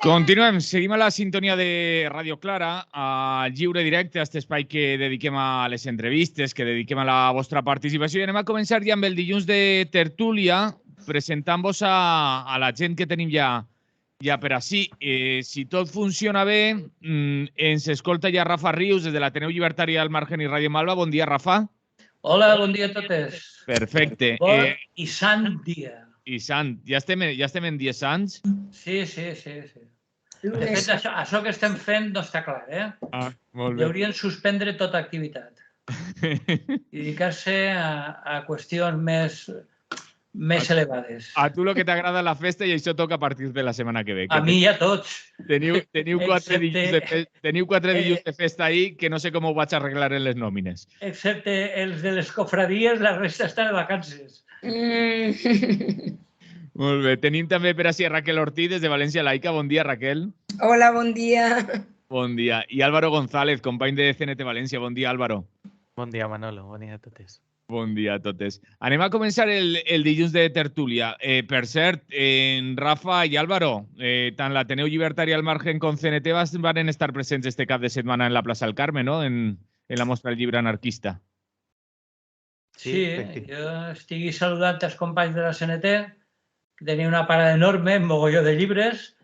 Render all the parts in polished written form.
Continuem, seguim a la sintonia de Radio Clara, a Lliure Directe, a aquest espai que dediquem a les entrevistes, que dediquem a la vostra participació. I anem a començar ja amb el dilluns de tertúlia, presentant-vos a la gent que tenim ja per ací. Si tot funciona bé, ens escolta ja Rafa Rius, des de l'Ateneu Llibertari al Margen i Ràdio Malva. Bon dia, Rafa. Hola, bon dia a totes. Perfecte. Bon i sant dia. I sant. Ja estem en dies sants? Sí. De fet, això que estem fent no està clar, eh? Molt bé. Haurien suspendre tota activitat i dedicar-se a qüestions més elevades. A tu el que t'agrada la festa i això toca a partir de la setmana que ve. A mi i a tots. Teniu 4 dilluns de festa ahir que no sé com ho vaig arreglar en les nòmines. Excepte els de les cofradies, la resta estan de vacances. Molt bé. Tenim també per així a Raquel Ortiz, des de València Laica. Bon dia, Raquel. Hola, bon dia. Bon dia. I Álvaro González, company de CNT València. Bon dia, Álvaro. Bon dia, Manolo. Bon dia a totes. Bon dia a totes. Anem a començar el dilluns de tertúlia. Per cert, en Rafa i Álvaro, tant l'Ateneu Llibertari al Margen com CNT van estar presents este cap de setmana en la plaça del Carme, no? En la mostra del llibre anarquista. Sí, jo estic saludant els companys de la CNT, que tenia una parada enorme, un mogolló de llibres,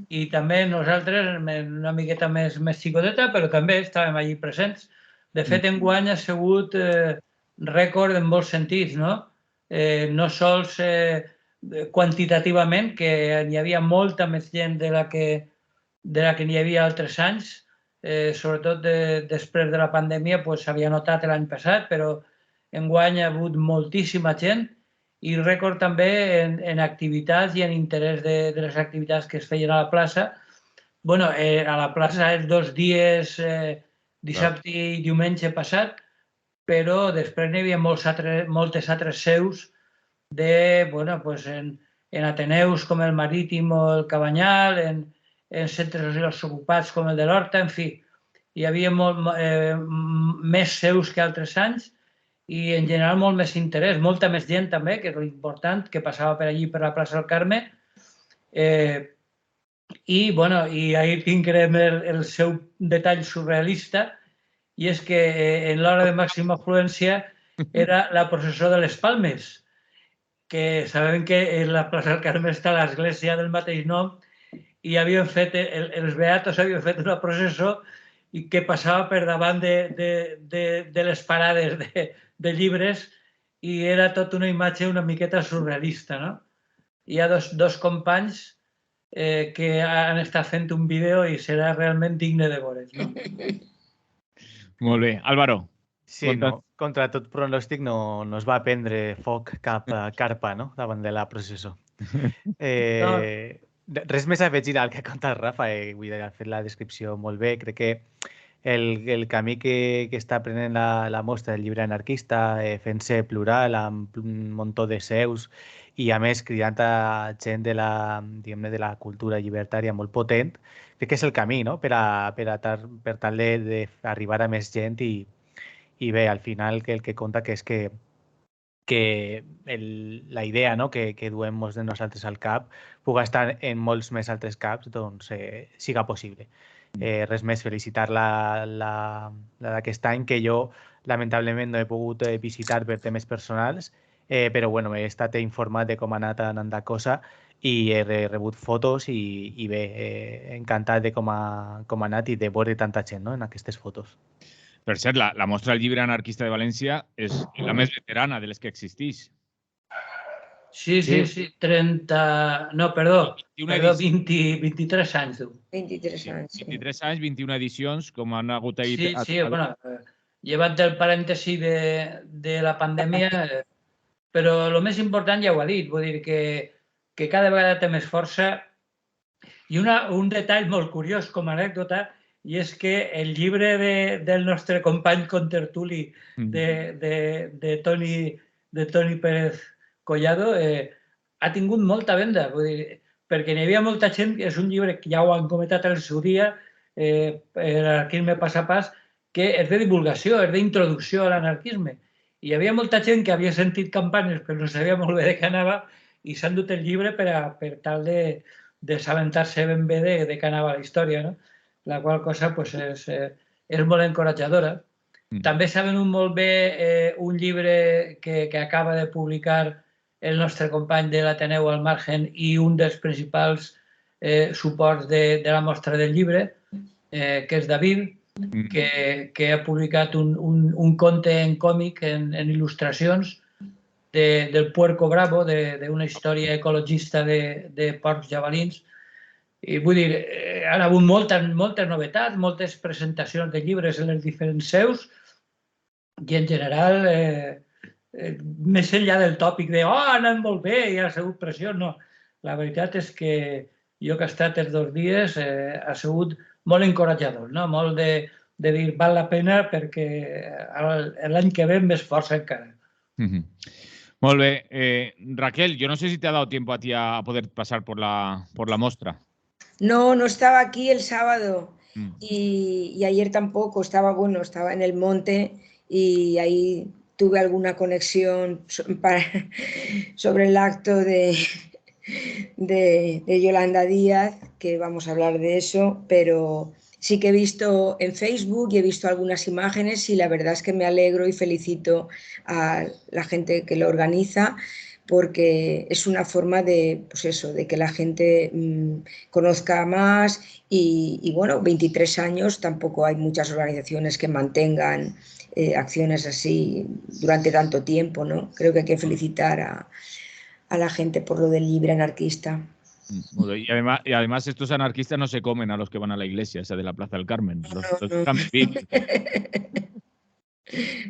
i també nosaltres, una miqueta més xicoteta, però també estàvem allí presents. De fet, enguany ha sigut rècord en molts sentits, no? No sols quantitativament, que n'hi havia molta més gent de la que n'hi havia altres anys, sobretot després de la pandèmia s'havia notat l'any passat, però enguany ha hagut moltíssima gent i rècord també en activitats i en interès de les activitats que es feien a la plaça. Bueno, a la plaça els 2 dies, dissabte i diumenge passat, però després n'hi havia moltes altres seus en ateneus com el Marítim o el Cabanyal, en centres socials ocupats com el de l'Horta, en fi. Hi havia més seus que altres anys i en general molt més interès, molta més gent també, que és l'important, que passava per allí per la plaça del Carme. I ahir tinguem el seu detall surrealista, i és que en l'hora de màxima afluència era la processó de les Palmes, que sabem que en la plaça del Carme està l'església del mateix nom i els beatos havien fet una processó que passava per davant de les parades de llibres i era tota una imatge una miqueta surrealista, no? Hi ha dos companys que han estat fent un vídeo i serà realment digne de veure's, no? Molt bé. Álvaro. Sí, contra tot pronòstic no es va prendre foc cap carpa, no?, davant de la processó. Res més a afegir al que ha contat Rafa. Ha fet la descripció molt bé. Crec que el camí que està prenent la mostra del llibre anarquista, fent-se plural, amb un muntó de seus i, a més, cridant a gent de la cultura llibertària molt potent, crec que és el camí, no?, per tal d'arribar a més gent i bé, al final el que compta és que la idea que duem molts de nosaltres al cap pugui estar en molts més altres caps, doncs siga possible. Res més, felicitar-la d'aquest any, que jo lamentablement no he pogut visitar per temes personals, però he estat informat de com ha anat anant la cosa i he rebut fotos i bé, encantat de com ha anat i de veure tanta gent en aquestes fotos. Per cert, la mostra del llibre anarquista de València és la més veterana de les que existeix. Sí, 23 anys. 23 anys. 23 anys, 21 edicions, com han hagut ahir. Sí, llevat del parèntesi de la pandèmia, però el més important ja ho ha dit, vull dir que cada vegada té més força. I un detall molt curiós com a anècdota, i és que el llibre del nostre company contertuli de Toni Pérez Collado ha tingut molta venda, perquè n'hi havia molta gent, és un llibre que ja ho han comentat al seu dia, l'anarquisme pas a pas, que és de divulgació, és d'introducció a l'anarquisme. Hi havia molta gent que havia sentit campanyes però no sabia molt bé de què anava i s'han dut el llibre per tal d'assabentar-se ben bé de què anava la història, no? La qual cosa pues, és molt encoratjadora. També s'ha venut molt bé un llibre que acaba de publicar el nostre company de l'Ateneu al Margen i un dels principals suports de la mostra del llibre, que és David, que ha publicat un conte en còmic, en il·lustracions, del Puerco Bravo, d'una història ecologista de porcs jabalins. I vull dir, han hagut moltes novetats, moltes presentacions de llibres en els diferents seus i en general, més enllà del tòpic de ha anat molt bé i ha sigut pressió, no. La veritat és que jo que he estat els 2 dies ha sigut molt encoratjador, no? Molt de dir val la pena perquè l'any que ve més força encara. Molt bé. Raquel, yo no sé si te ha dado tiempo a ti a poder pasar por la mostra. No, no estaba aquí el sábado y ayer tampoco. Estaba en el monte y ahí tuve alguna conexión sobre el acto de Yolanda Díaz, que vamos a hablar de eso, pero sí que he visto en Facebook y he visto algunas imágenes y la verdad es que me alegro y felicito a la gente que lo organiza, porque es una forma de, pues eso, de que la gente conozca más y bueno, 23 años, tampoco hay muchas organizaciones que mantengan acciones así durante tanto tiempo, ¿no? Creo que hay que felicitar a la gente por lo del libre anarquista. Y además estos anarquistas no se comen a los que van a la iglesia, esa de la Plaza del Carmen.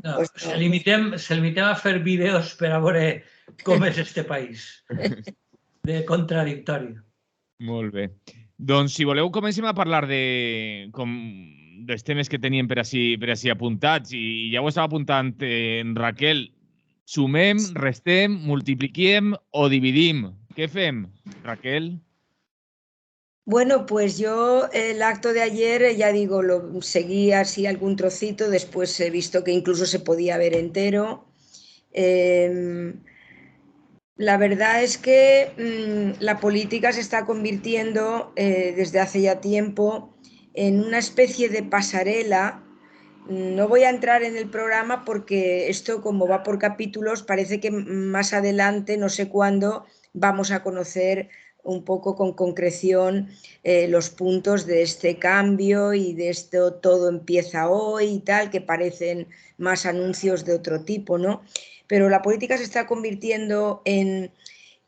No, se limitem a fer vídeos per a veure com és este país, de contradictori. Molt bé. Doncs, si voleu, comencem a parlar dels temes que teníem per així apuntats. I ja ho estava apuntant Raquel. Sumem, restem, multipliquem o dividim. ¿Qué fem, Raquel? Bueno, pues yo el acto de ayer, ya digo, lo seguí así algún trocito, después he visto que incluso se podía ver entero. La verdad es que la política se está convirtiendo desde hace ya tiempo en una especie de pasarela. No voy a entrar en el programa porque esto, como va por capítulos, parece que más adelante, no sé cuándo, vamos a conocer un poco con concreción los puntos de este cambio y de esto todo empieza hoy y tal, que parecen más anuncios de otro tipo, ¿no? Pero la política se está convirtiendo en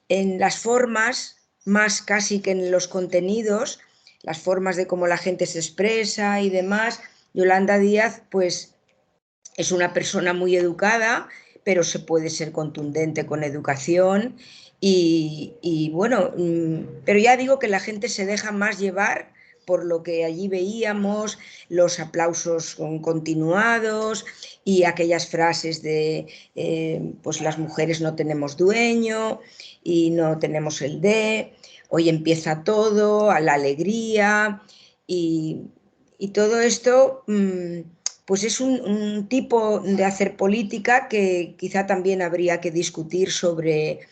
las formas, más casi que en los contenidos, las formas de cómo la gente se expresa y demás. Yolanda Díaz, pues, es una persona muy educada, pero se puede ser contundente con educación y bueno, pero ya digo que la gente se deja más llevar por lo que allí veíamos, los aplausos continuados y aquellas frases de pues las mujeres no tenemos dueño y no tenemos el de, hoy empieza todo, a la alegría y todo esto pues es un tipo de hacer política que quizá también habría que discutir sobre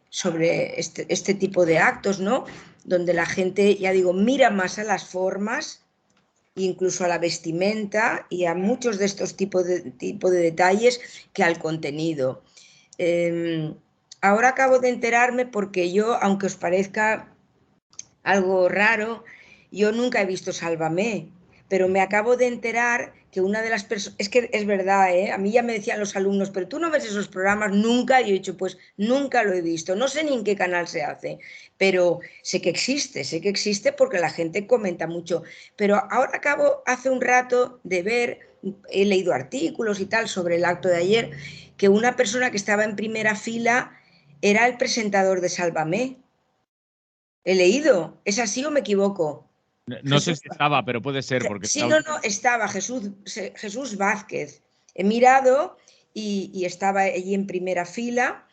este tipo de actos, ¿no? Donde la gente, ya digo, mira más a las formas, incluso a la vestimenta y a muchos de estos tipos de detalles que al contenido. Ahora acabo de enterarme porque yo, aunque os parezca algo raro, yo nunca he visto Sálvame, pero me acabo de enterar que una de las personas, es que es verdad, a mí ya me decían los alumnos, pero tú no ves esos programas nunca, y yo he dicho, pues nunca lo he visto, no sé ni en qué canal se hace, pero sé que existe porque la gente comenta mucho, pero ahora acabo hace un rato de ver, he leído artículos y tal sobre el acto de ayer, que una persona que estaba en primera fila era el presentador de Sálvame. He leído, ¿es así o me equivoco? No sé si estaba, pero puede ser. Porque sí, no, estaba Jesús Vázquez. He mirado y estaba allí en primera fila.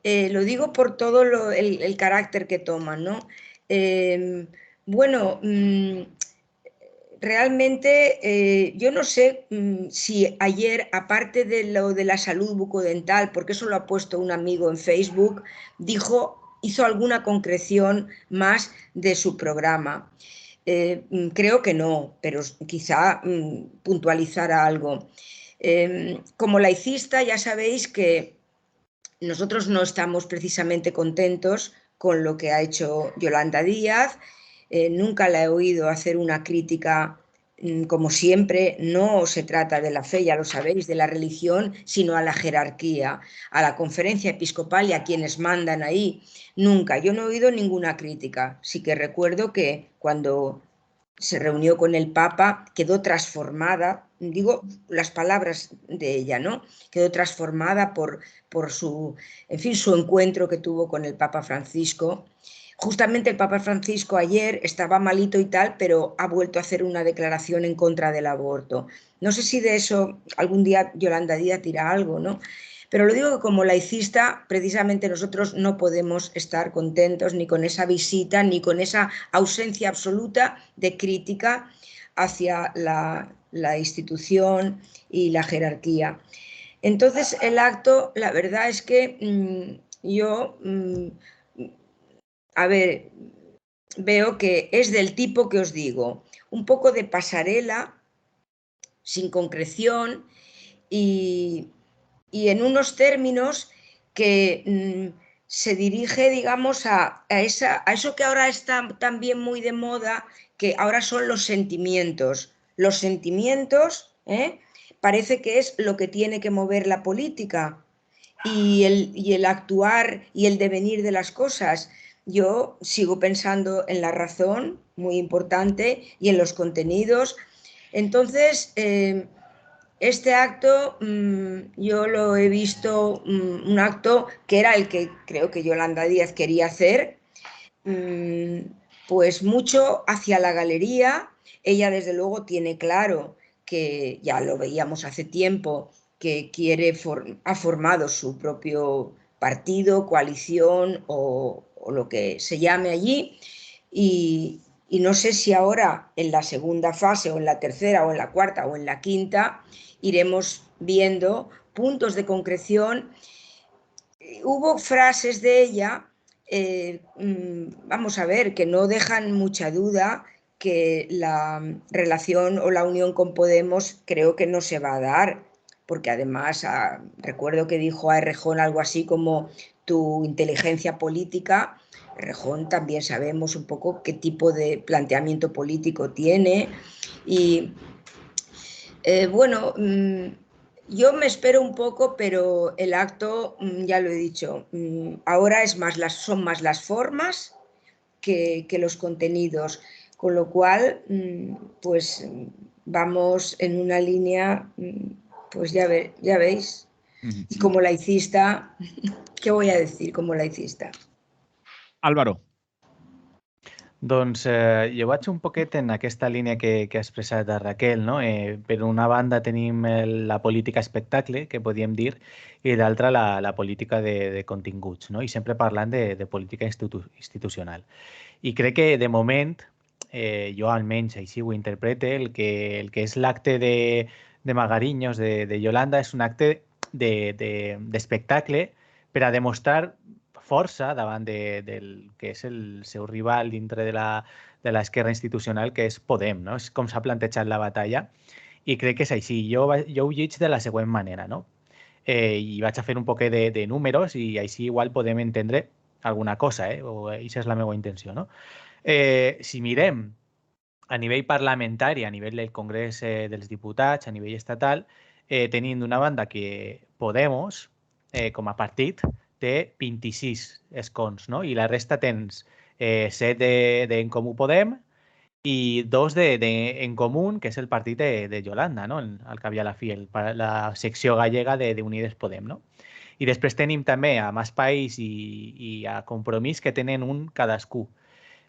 Lo digo por todo el carácter que toman, ¿no? Bueno, realmente yo no sé si ayer, aparte de lo de la salud bucodental, porque eso lo ha puesto un amigo en Facebook, hizo alguna concreción más de su programa. Creo que no, pero quizá puntualizara algo. Como laicista, ya sabéis que nosotros no estamos precisamente contentos con lo que ha hecho Yolanda Díaz. Nunca la he oído hacer una crítica, como siempre, no se trata de la fe, ya lo sabéis, de la religión, sino a la jerarquía, a la conferencia episcopal y a quienes mandan ahí. Nunca, yo no he oído ninguna crítica. Sí que recuerdo que cuando se reunió con el Papa, quedó transformada, digo las palabras de ella, ¿no? Quedó transformada por su, en fin, su encuentro que tuvo con el Papa Francisco. Justamente el Papa Francisco ayer estaba malito y tal, pero ha vuelto a hacer una declaración en contra del aborto. No sé si de eso algún día Yolanda Díaz dirá algo, ¿no? Pero lo digo que como laicista, precisamente nosotros no podemos estar contentos ni con esa visita, ni con esa ausencia absoluta de crítica hacia la institución y la jerarquía. Entonces, el acto, la verdad es que yo, a ver, veo que es del tipo que os digo, un poco de pasarela, sin concreción y en unos términos que se dirige, digamos, a eso que ahora está también muy de moda, que ahora son los sentimientos. Los sentimientos, parece que es lo que tiene que mover la política y el actuar y el devenir de las cosas. Yo sigo pensando en la razón, muy importante, y en los contenidos. Entonces, este acto yo lo he visto un acto que era el que creo que Yolanda Díaz quería hacer, pues mucho hacia la galería. Ella desde luego tiene claro que ya lo veíamos hace tiempo, que ha formado su propio partido, coalición o lo que se llame allí y no sé si ahora en la segunda fase o en la tercera o en la cuarta o en la quinta iremos viendo puntos de concreción. Hubo frases de ella, vamos a ver, que no dejan mucha duda que la relación o la unión con Podemos creo que no se va a dar, porque además recuerdo que dijo a Errejón algo así como tu inteligencia política. Errejón también sabemos un poco qué tipo de planteamiento político tiene y bueno, yo me espero un poco, pero el acto, ya lo he dicho, ahora son más las formas que los contenidos, con lo cual, pues vamos en una línea, pues ya veis. Y como laicista, ¿qué voy a decir como laicista? Álvaro. Doncs jo vaig un poquet en aquesta línia que ha expressat a Raquel, no? Per una banda tenim la política espectacle, que podríem dir, i d'altra la política de continguts, no? I sempre parlant de política institucional. I crec que, de moment, jo almenys així ho interprete, el que és l'acte de Magariños, de Yolanda, és un acte d'espectacle per a demostrar força davant del que és el seu rival dintre de l'esquerra institucional, que és Podem, no? És com s'ha plantejat la batalla i crec que és així. Jo ho lleig de la següent manera, no? I vaig a fer un poquet de números i així igual podem entendre alguna cosa, o això és la meva intenció, no? Si mirem a nivell parlamentari, a nivell del Congrés dels Diputats, a nivell estatal, tenim d'una banda que Podemos, com a partit, té 26 escons, no? I la resta tens 7 d'En Comú Podem i 2 d'En Comú, que és el partit de Yolanda, no? Al cap i a la fi, la secció gallega d'Unides Podem, no? I després tenim també a Más País i a Compromís, que tenen un cadascú.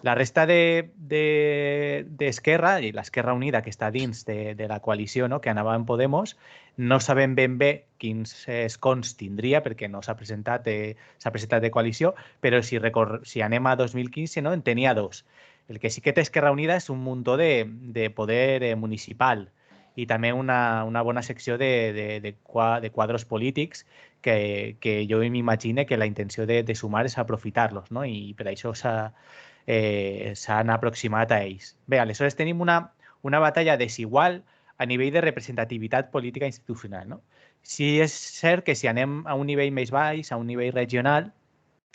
La resta d'Esquerra, i l'Esquerra Unida, que està dins de la coalició, no? Que anava en Podemos, no sabem ben bé quins escons tindria, perquè no s'ha presentat de coalició, però si anem a 2015, no? En tenia 2. El que sí que té Esquerra Unida és un muntó de poder municipal i també una bona secció de quadros polítics que jo m'imagine que la intenció de sumar és aprofitar-los, no? I per això s'han aproximat a ells. Bé, aleshores tenim una batalla desigual a nivell de representativitat política institucional, no? Sí és cert que si anem a un nivell més baix, a un nivell regional,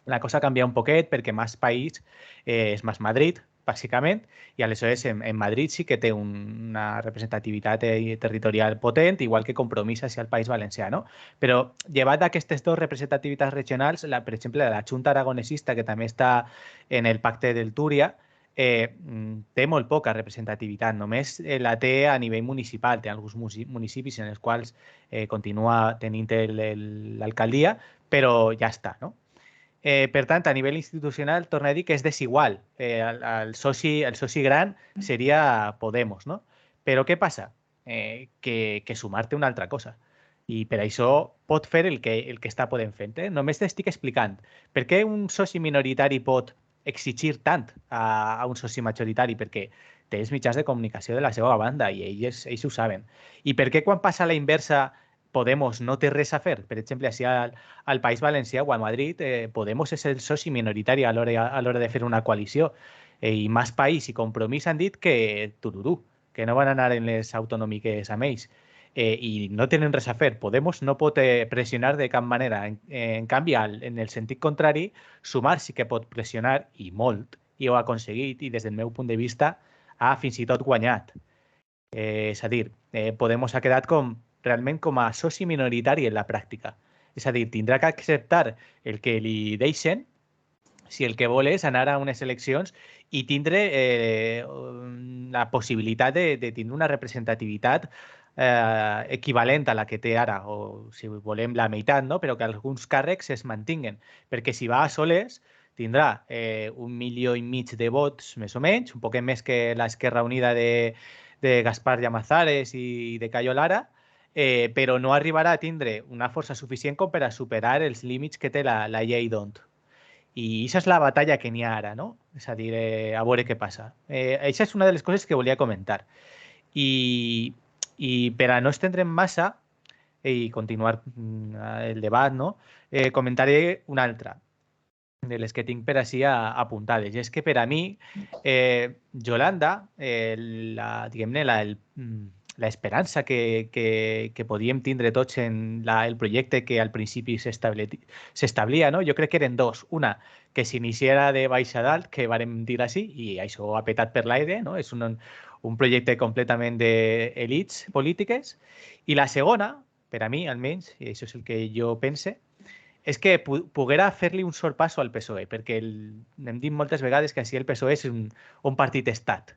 la cosa canvia un poquet perquè més país és més Madrid, bàsicament, i aleshores en Madrid sí que té una representativitat territorial potent, igual que Compromís hacia el País Valencià, no? Però llevat d'aquestes dues representativitats regionals, per exemple, la Junta Aragonesista, que també està en el Pacte del Túria, té molt poca representativitat, només la té a nivell municipal, té alguns municipis en els quals continua tenint l'alcaldia, però ja està, no? Per tant, a nivell institucional, torno a dir que és desigual. El soci gran seria Podemos, no? Però què passa? Que sumar té una altra cosa. I per això pot fer el que està podent fent. Només t'estic explicant per què un soci minoritari pot exigir tant a un soci majoritari, perquè té els mitjans de comunicació de la seva banda i ells ho saben. I per què quan passa la inversa Podemos no té res a fer? Per exemple, així al País Valencià o a Madrid, Podemos és el soci minoritari a l'hora de fer una coalició. I Més País i Compromís han dit que tururú, que no van anar en les autonòmiques amb ells. I no tenen res a fer. Podemos no pot pressionar de cap manera. En canvi, en el sentit contrari, Sumar sí que pot pressionar, i molt, i ho ha aconseguit, i des del meu punt de vista ha fins i tot guanyat. És a dir, Podemos ha quedat realment com a soci minoritari en la pràctica. És a dir, tindrà que acceptar el que li deixen si el que vol és anar a unes eleccions i tindre la possibilitat de tindre una representativitat equivalent a la que té ara, o si volem la meitat, no? Però que alguns càrrecs es mantinguen, perquè si va a soles tindrà 1,5 milió de vots, més o menys, un poquet més que l'Esquerra Unida de Gaspar Llamazares i de Cayo Lara, però no arribarà a tindre una força suficient com per a superar els límits que té la llei d'Ont. I aquesta és la batalla que n'hi ha ara, no? És a dir, a veure què passa. Aquesta és una de les coses que volia comentar. I per a no estendre'm massa i continuar el debat, no? Comentaré una altra de les que tinc per així apuntades. I és que per a mi, Yolanda, diguem-ne, l'esperança que podíem tindre tots en el projecte que al principi s'establia, no? Jo crec que eren dos. Una, que s'iniciara de baix a dalt, que vàrem dir així, i això ha petat per l'aire, no? És un projecte completament d'elits polítiques. I la segona, per a mi almenys, i això és el que jo pense, és que poguera fer-li un sorpasso al PSOE, perquè hem dit moltes vegades que així el PSOE és un partit estat.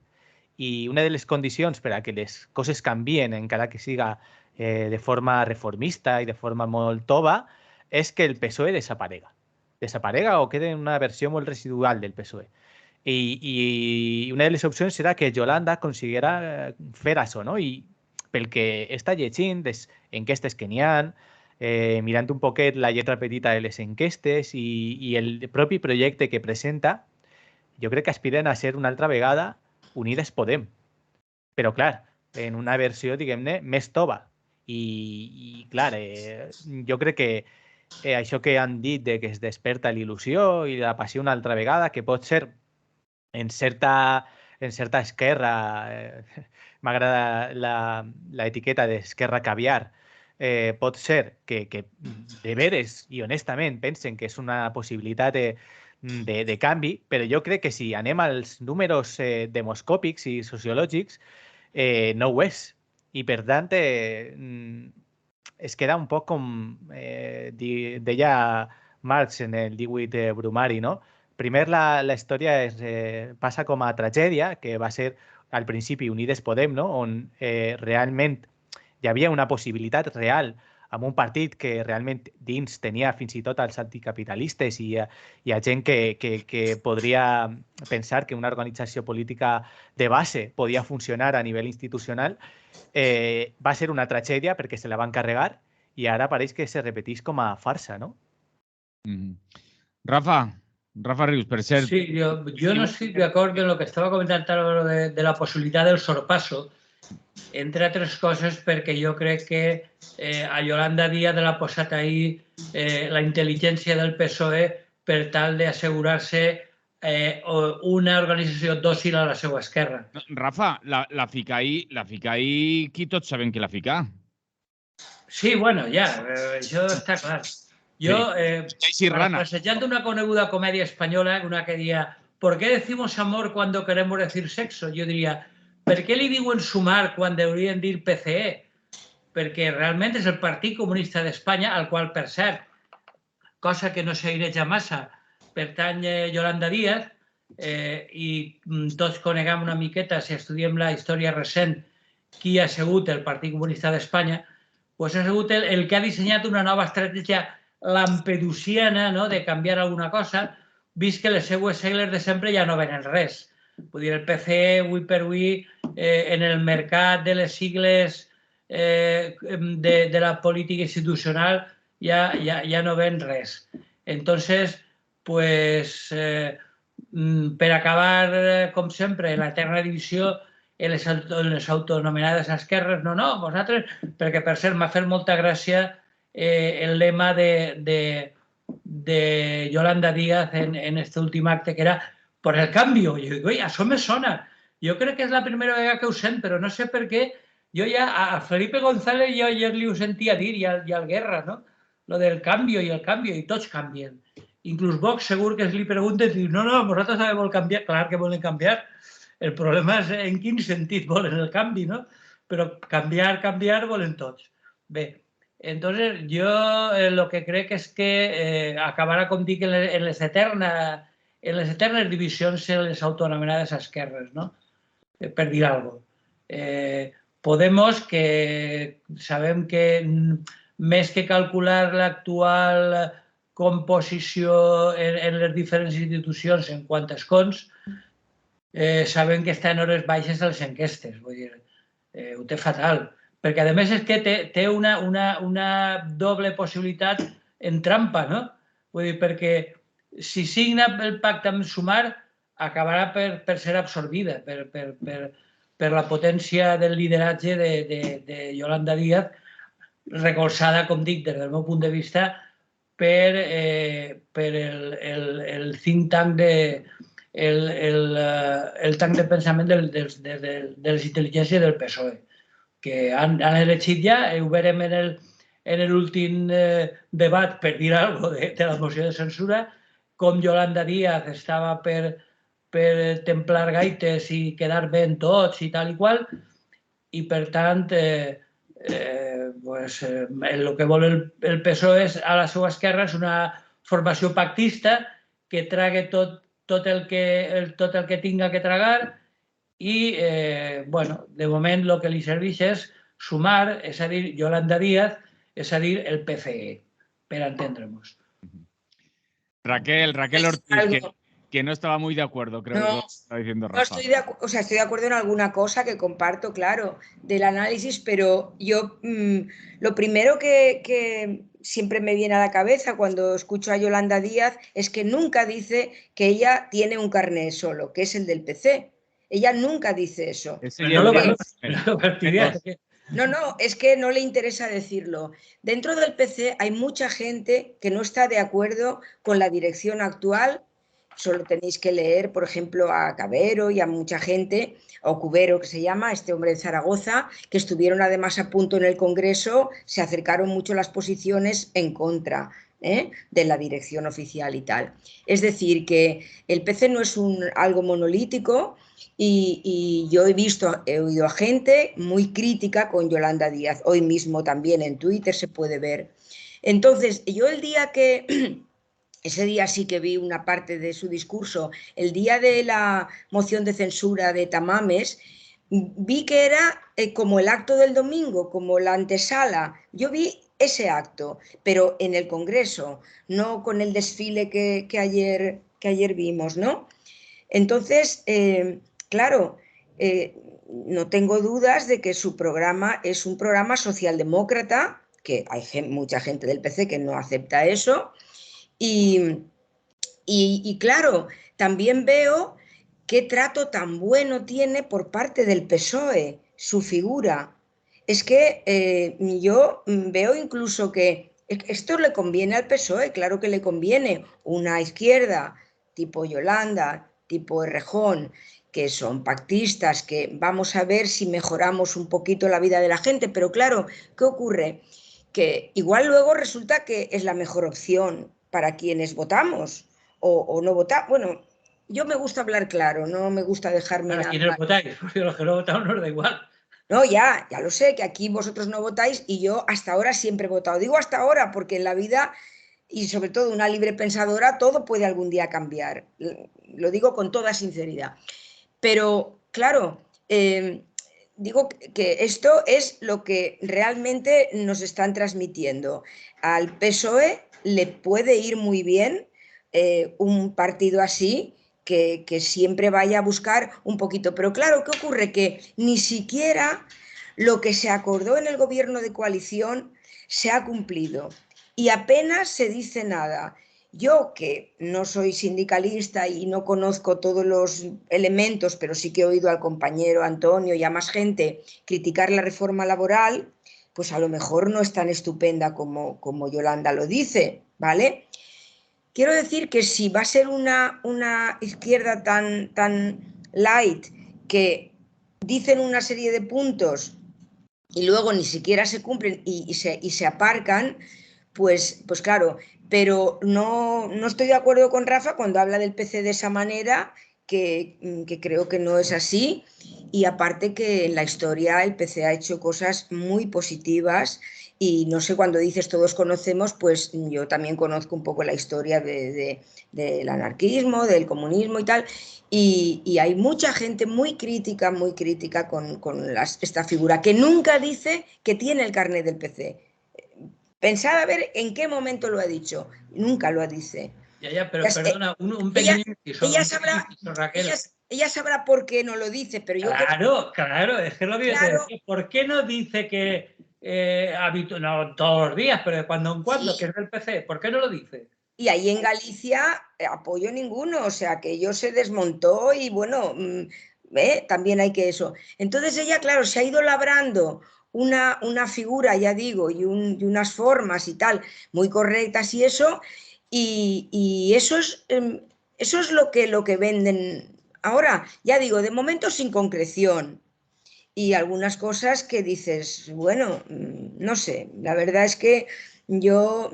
I una de les condicions per a que les coses canvien, encara que siga de forma reformista i de forma molt tova, és que el PSOE desaparega. Desaparega o queda en una versió molt residual del PSOE. I una de les opcions serà que Yolanda aconseguirà fer això, no? I pel que està llegint, les enquestes que n'hi ha, mirant un poquet la lletra petita de les enquestes i el propi projecte que presenta, jo crec que aspiren a ser una altra vegada Unides Podem. Però, clar, en una versió, diguem-ne, més tova. I clar, jo crec que això que han dit de que es desperta l'il·lusió i la passió una altra vegada, que pot ser en certa esquerra, m'agrada l'etiqueta d'esquerra caviar, pot ser que de veres i honestament pensen que és una possibilitat de canvi, però jo crec que si anem als números demoscòpics i sociològics, no ho és. I per tant, es queda un poc com deia Marx en el 18 Brumari, no? Primer la història passa com a tragèdia, que va ser al principi Unides Podem, no? On realment hi havia una possibilitat real amb un partit que realment dins tenia fins i tot els anticapitalistes i hi ha gent que podria pensar que una organització política de base podia funcionar a nivell institucional, va ser una tragèdia perquè se la van carregar i ara pareix que se repeteix com a farsa, no? Rafa, Rafa Rius, per cert. Sí, yo no estoy de acuerdo en lo que estaba comentando de la posibilidad del sorpaso, entre altres coses perquè jo crec que a Yolanda Díaz l'ha posat ahir la intel·ligència del PSOE per tal d'assegurar-se una organització dòcil a la seva esquerra. Rafa, la fica ahir qui tots sabem que la fica. Sí, bueno, ja, això està clar. Jo, parafrasejant una coneguda comèdia espanyola, una que diria ¿por qué decimos amor cuando queremos decir sexo? Jo diria, per què li diuen sumar quan haurien de dir PCE? Perquè realment és el Partit Comunista d'Espanya, al qual, per cert, cosa que no s'aireja massa, pertany Yolanda Díaz, i tots coneguem una miqueta, si estudiem la història recent, qui ha sigut el Partit Comunista d'Espanya, doncs ha sigut el que ha dissenyat una nova estratègia lampedusiana, de canviar alguna cosa, vist que les seues segles de sempre ja no venen res. Vull dir, el PCE, avui per avui, en el mercat de les sigles de la política institucional ja no ven res. Entonces, pues, per acabar, com sempre, en l'eterna divisió en les autonomenades esquerres, no, vosaltres, perquè per cert m'ha fet molta gràcia el lema de Yolanda Díaz en este últim acte, que era por el cambio. I dic, oi, això me sona. Jo crec que és la primera vegada que ho sent, però no sé per què. Jo ja a Felipe González ja li ho sentia dir, i al Guerra, no? Lo del cambio, i tots canvien. Inclús Vox segur que li pregunten, diu, no, vosaltres sabeu canviar. Clar que volen canviar. El problema és en quin sentit volen el canvi, no? Però canviar volen tots. Bé, entonces jo el que crec és que acabarà, com dic, en les eternes divisions en les autonomenades esquerres, no? Per dir alguna cosa. Podemos, que sabem que més que calcular l'actual composició en les diferents institucions en quant a escons, sabem que està en hores baixes a les enquestes, vull dir, ho té fatal. Perquè, a més, és que té una doble possibilitat en trampa, no? Vull dir, perquè si signa el pacte amb Sumar, acabarà per ser absorbida per la potència del lideratge de Yolanda Díaz, recolzada, com dic, des del meu punt de vista, per el think tank el tanc de pensament de les intel·ligències del PSOE, que han elegit ja, ho veurem en l'últim debat, per dir alguna cosa, de la moció de censura, com Yolanda Díaz estava per templar gaites i quedar bé en tots i tal i qual, i per tant el que vol el PSOE a la seva esquerra és una formació pactista que tragui tot el que tinga que tragar i, de moment, el que li serveix és Sumar, és a dir, Yolanda Díaz, és a dir, el PCE, per entendre'ns. Raquel Ortiz, que no estaba muy de acuerdo, creo que lo estaba diciendo Rafa. No, estoy de acuerdo en alguna cosa que comparto, claro, del análisis, pero yo lo primero que siempre me viene a la cabeza cuando escucho a Yolanda Díaz es que nunca dice que ella tiene un carné solo, que es el del PC. Ella nunca dice eso. No, es que no le interesa decirlo. Dentro del PC hay mucha gente que no está de acuerdo con la dirección actual. Solo tenéis que leer, por ejemplo, a Cabero y a mucha gente, o Cubero, que se llama, este hombre de Zaragoza, que estuvieron además a punto en el Congreso, se acercaron mucho las posiciones en contra de la dirección oficial y tal. Es decir, que el PC no es algo monolítico y yo he oído a gente muy crítica con Yolanda Díaz. Hoy mismo también en Twitter se puede ver. Entonces, yo el día que... Ese día sí que vi una parte de su discurso. El día de la moción de censura de Tamames, vi que era como el acto del domingo, como la antesala. Yo vi ese acto, pero en el Congreso, no con el desfile que ayer vimos, ¿no? Entonces, claro, no tengo dudas de que su programa es un programa socialdemócrata, que hay mucha gente del PC que no acepta eso, y Y claro, también veo qué trato tan bueno tiene por parte del PSOE, su figura. Es que yo veo incluso que esto le conviene al PSOE, claro que le conviene una izquierda tipo Yolanda, tipo Errejón, que son pactistas, que vamos a ver si mejoramos un poquito la vida de la gente, pero claro, ¿qué ocurre? Que igual luego resulta que es la mejor opción para quienes votamos o no votamos. Bueno, yo me gusta hablar claro, no me gusta dejarme ¿Para nada. quiénes votáis? Porque los que no votamos nos da igual. No, ya lo sé, que aquí vosotros no votáis y yo hasta ahora siempre he votado. Digo hasta ahora porque en la vida, y sobre todo una libre pensadora, todo puede algún día cambiar. Lo digo con toda sinceridad. Pero, claro, digo que esto es lo que realmente nos están transmitiendo. Al PSOE le puede ir muy bien un partido así que siempre vaya a buscar un poquito. Pero claro, ¿qué ocurre? Que ni siquiera lo que se acordó en el gobierno de coalición se ha cumplido y apenas se dice nada. Yo, que no soy sindicalista y no conozco todos los elementos, pero sí que he oído al compañero Antonio y a más gente criticar la reforma laboral, pues a lo mejor no es tan estupenda como Yolanda lo dice, ¿vale? Quiero decir que si va a ser una izquierda tan light que dicen una serie de puntos y luego ni siquiera se cumplen y se aparcan, pues claro, pero no estoy de acuerdo con Rafa cuando habla del PC de esa manera, que creo que no es así. Y aparte que en la historia el PC ha hecho cosas muy positivas y no sé, cuando dices todos conocemos, pues yo también conozco un poco la historia del anarquismo, del comunismo y tal, y hay mucha gente muy crítica con esta figura, que nunca dice que tiene el carnet del PC. Pensad a ver en qué momento lo ha dicho. Nunca lo dice. Ya, pero perdona, un Ella, pequeño inciso, ella, sabrá, Raquel. ella sabrá por qué no lo dice, pero yo Claro, es que es lo que yo te claro, decía. ¿Por qué no dice que no todos los días, pero de cuando en cuando, sí. que es del PC? ¿Por qué no lo dice? Y ahí en Galicia apoyo ninguno, o sea que ello se desmontó y bueno, también hay que eso. Entonces ella, claro, se ha ido labrando una figura, ya digo, y unas formas y tal, muy correctas y eso, y eso es lo que venden. Ahora, ya digo, de momento sin concreción. Y algunas cosas que dices, bueno, no sé, la verdad es que yo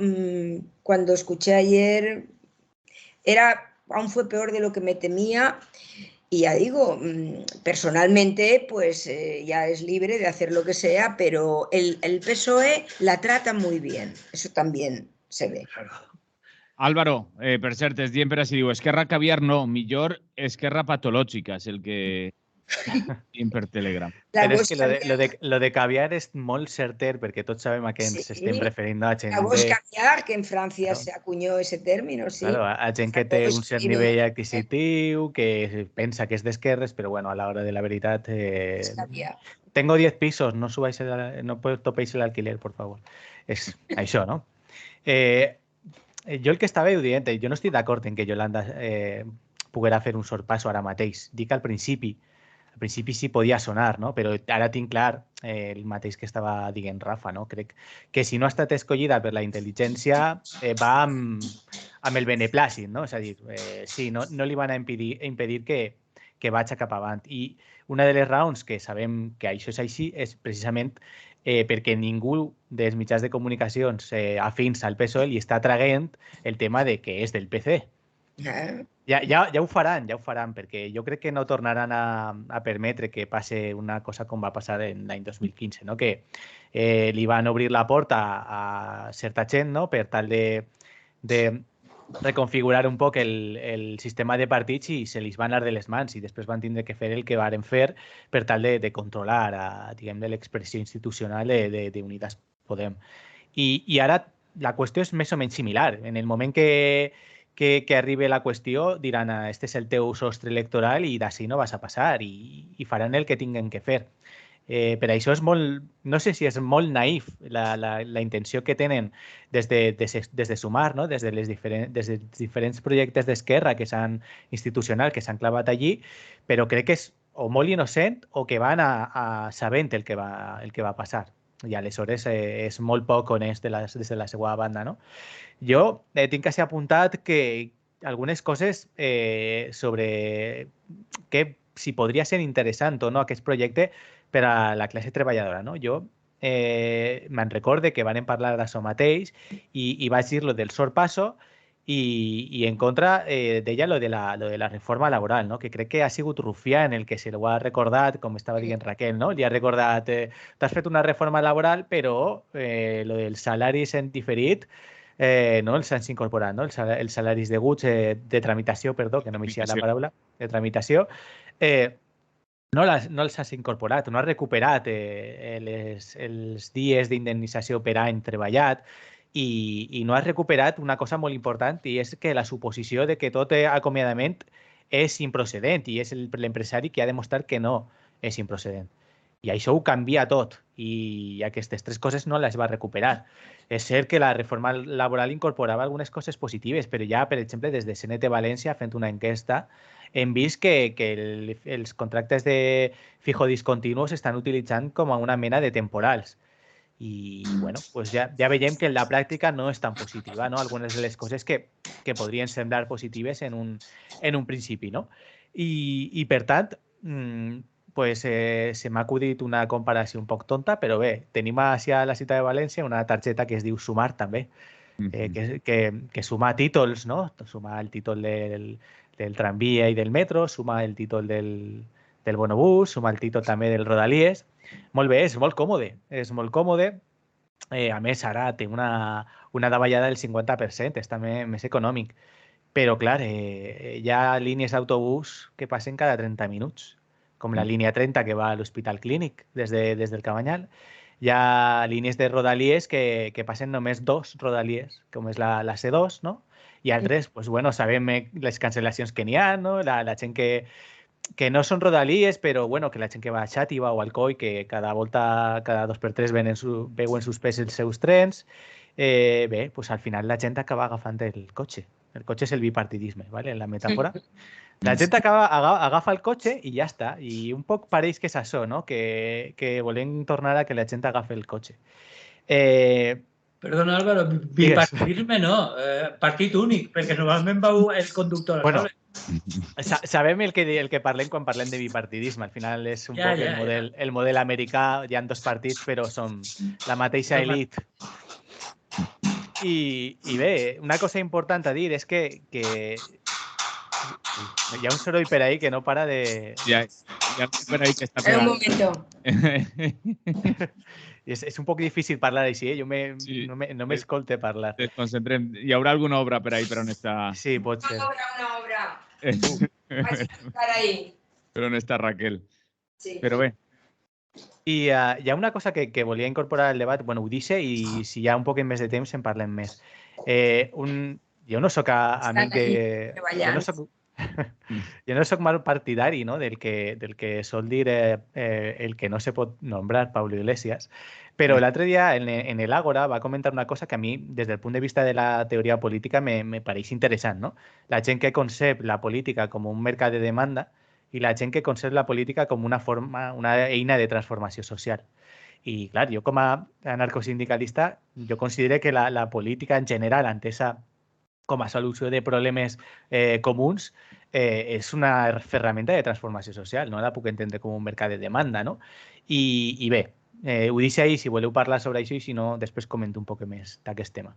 cuando escuché ayer aún fue peor de lo que me temía y ya digo, personalmente pues ya es libre de hacer lo que sea, pero el PSOE la trata muy bien, eso también se ve. Álvaro, per cert, és dient per així, diu, Esquerra Caviar no, millor Esquerra Patològica, és el que dient per Telegram. La Però és voz que cambiar, lo de caviar és molt certer perquè tots sabem a què ens sí, estem referint a gent la voz de... cambiar, que en Francia Claro, se acuñó ese término, claro, sí. a gent que Está té todo un cert escrito, nivell adquisitiu, que pensa que és d'esquerres, però bueno, a l'hora de la veritat... es cambiar. Tengo 10 pisos, no subáis no topéis el alquiler, por favor. És això, no? Jo el que estava dient, jo no estic d'acord en que Yolanda poguera fer un sorpasso ara mateix. Dic al principi sí podia sonar, no? Però ara tinc clar el mateix que estava dient Rafa, no? Crec que si no ha estat escollida per la intel·ligència va amb el beneplàcit, no? És a dir, sí, no li van a impedir que vagi cap avant. I una de les raons que sabem que això és així és precisament perquè ningú dels mitjans de comunicacions afins al PSOE li està traient el tema de que és del PC. Ja ho faran, perquè jo crec que no tornaran a permetre que passe una cosa com va passar en l'any 2015, no? Que li van obrir la porta a certa gent, no? Per tal de reconfigurar un poc el sistema de partits i se li va anar de les mans i després van tindre que fer el que varen fer per tal de controlar diguem, l'expressió institucional d'Unitats Podem. I ara la qüestió és més o menys similar. En el moment que arribi la qüestió diran este és el teu sostre electoral i d'ací no vas a passar i faran el que tinguen que fer. Però això és molt, no sé si és molt naïf la intenció que tenen des de Sumar, no? des dels diferents projectes d'esquerra institucional que s'han clavat allí, però crec que és o molt innocent o que van a sabent el que va passar. I aleshores és molt poc honest des de la seva banda, no? Jo tinc que ser apuntat que algunes coses sobre si podria ser interessant o no aquest projecte per a la classe treballadora, no? Jo me'n recorde que van parlar d'això mateix i vaig dir lo del sorpasso i en contra d'ella lo de la reforma laboral, no? Que crec que ha sigut rufià en el que se ho ha recordat, com estava dient Raquel, no? Li ha recordat, t'has fet una reforma laboral, però lo dels salaris en diferit no els han incorporat, no? Els salaris deguts de tramitació, perdó, que no m'hi la paraula, de tramitació, no els has incorporat, no has recuperat els dies d'indemnització per any treballat i no has recuperat una cosa molt important i és que la suposició de que tot acomiadament és improcedent i és l'empresari que ha demostrat que no és improcedent. I això ho canvia tot i aquestes tres coses no les va recuperar. És cert que la reforma laboral incorporava algunes coses positives, però ja, per exemple, des de CNT València, fent una enquesta, hem vist que els contractes de fijo discontinuo s'estan utilitzant com a una mena de temporals. I bueno, pues ja veiem que la pràctica no és tan positiva, no? Algunes de les coses que podrien semblar positives en un principi, no? I per tant, pues, se m'ha acudit una comparació un poc tonta, però bé, tenim a la ciutat de València una targeta que es diu Sumar també, que suma títols, no? Suma el títol del tramvia i del metro, suma el títol del bonobús, suma el títol també del Rodalies. Molt bé, és molt còmode, a més, ara té una davallada del 50%, és també més econòmic. Però, clar, hi ha línies d'autobús que passen cada 30 minuts, com la línia 30 que va a l'Hospital Clínic des del Cabanyal. Hi ha línies de Rodalies que passen només 2 Rodalies, com és la C2, no? I altres, pues, bueno, sabem les cancel·lacions que n'hi ha, no? La gent que no són Rodalies, però bueno, que la gent que va a Xàtiva o a Alcoi, que cada volta, cada 2x3 veuen suspès els seus trens, bé, pues al final la gent acaba agafant el cotxe. El cotxe és el bipartidisme, ¿vale? En la metàfora. La gent agafa el cotxe i ja està. I un poc pareix que és això, no? Que volem tornar a que la gent agafi el cotxe. Perdona, Álvaro, bipartidisme no, partit únic, perquè normalment va el conductor. Bueno, sabem el que parlem quan parlem de bipartidisme. Al final és un poc el model americà. Hi ha 2 partits, però són la mateixa elit. I bé, una cosa important a dir és que hi ha un soroll per ahí que no para de... Ja per ahí que està pegant. Un momento. És un poc difícil parlar així, jo no m'escolte parlar. Ens concentrem. Hi haurà alguna obra per ahí per on està... Sí, pot ser. Una obra. Vaig estar ahí. Per on està Raquel. Sí. Però bé. I hi ha una cosa que volia incorporar al debat, bueno, ho deixo i si hi ha un poc més de temps en parlem més. Jo no soc amic de... Jo no soc mal partidari, no? del que sol dir el que no se pot nombrar Pablo Iglesias, però l'altre dia en el Ágora va comentar una cosa que a mi, des del punt de vista de la teoria política, me pareix interessant, no? La gent que concep la política com un mercat de demanda i la gent que concep la política com una eina de transformació social. I, clar, jo com a anarcosindicalista, jo considero que la política en general, entesa com a solució de problemes comuns, és una ferramenta de transformació social, no la puc entendre com un mercat de demanda, no? I bé, ho deixo ahí, si voleu parlar sobre això i si no, després comento un poc més d'aquest tema.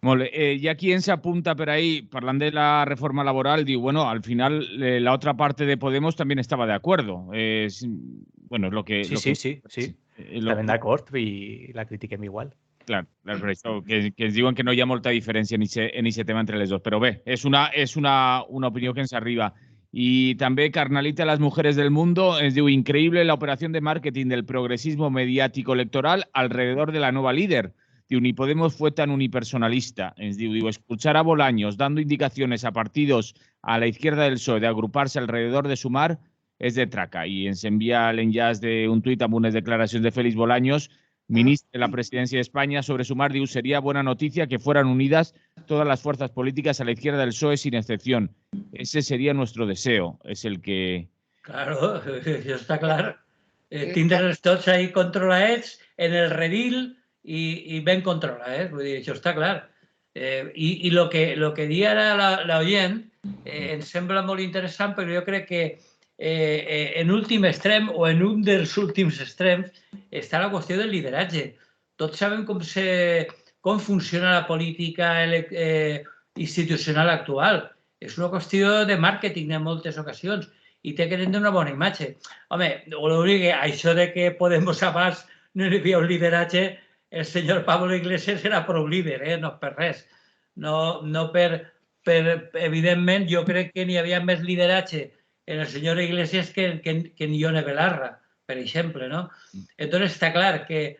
Molt bé. Hi ha qui ens apunta per ahí, parlant de la reforma laboral, diu, bueno, al final la otra parte de Podemos también estaba de acuerdo. Bueno, es lo que... Sí. Estem d'acord i la critiquem igual. Clar, per això, que ens diuen que no hi ha molta diferència en aquest tema entre les dues. Però bé, és una opinió que ens arriba. Y también Carnalita, las mujeres del mundo, es diu, increíble la operación de marketing del progresismo mediático electoral alrededor de la nueva líder. Diu, ni Podemos fue tan unipersonalista. Es diu, escuchar a Bolaños dando indicaciones a partidos a la izquierda del PSOE de agruparse alrededor de Sumar és de traca. I ens envia l'enllaç d'un tuit amb unes declaracions de Félix Bolaños, ministre de la Presidencia de España, sobre Sumar. Diu, sería buena noticia que fueran unidas todas las fuerzas políticas a la izquierda del PSOE sin excepción. Ese sería nuestro deseo. És el que... Claro, això està clar. Tindre'ls tots ahí controlats en el redil i ben controlats. Vull dir, això està clar. I el que dia ara l'oient em sembla molt interessant, però jo crec que en últim extrem o en un dels últims extrems està la qüestió del lideratge. Tots sabem com funciona la política institucional actual. És una qüestió de màrqueting en moltes ocasions i té que tenir una bona imatge. Home, això de que Podemos abans no hi havia un lideratge, el senyor Pablo Iglesias era prou líder, no per res. Evidentment, jo crec que n'hi havia més lideratge en el senyor Iglesias que en Ione Belarra, per exemple. Entonces, està clar que,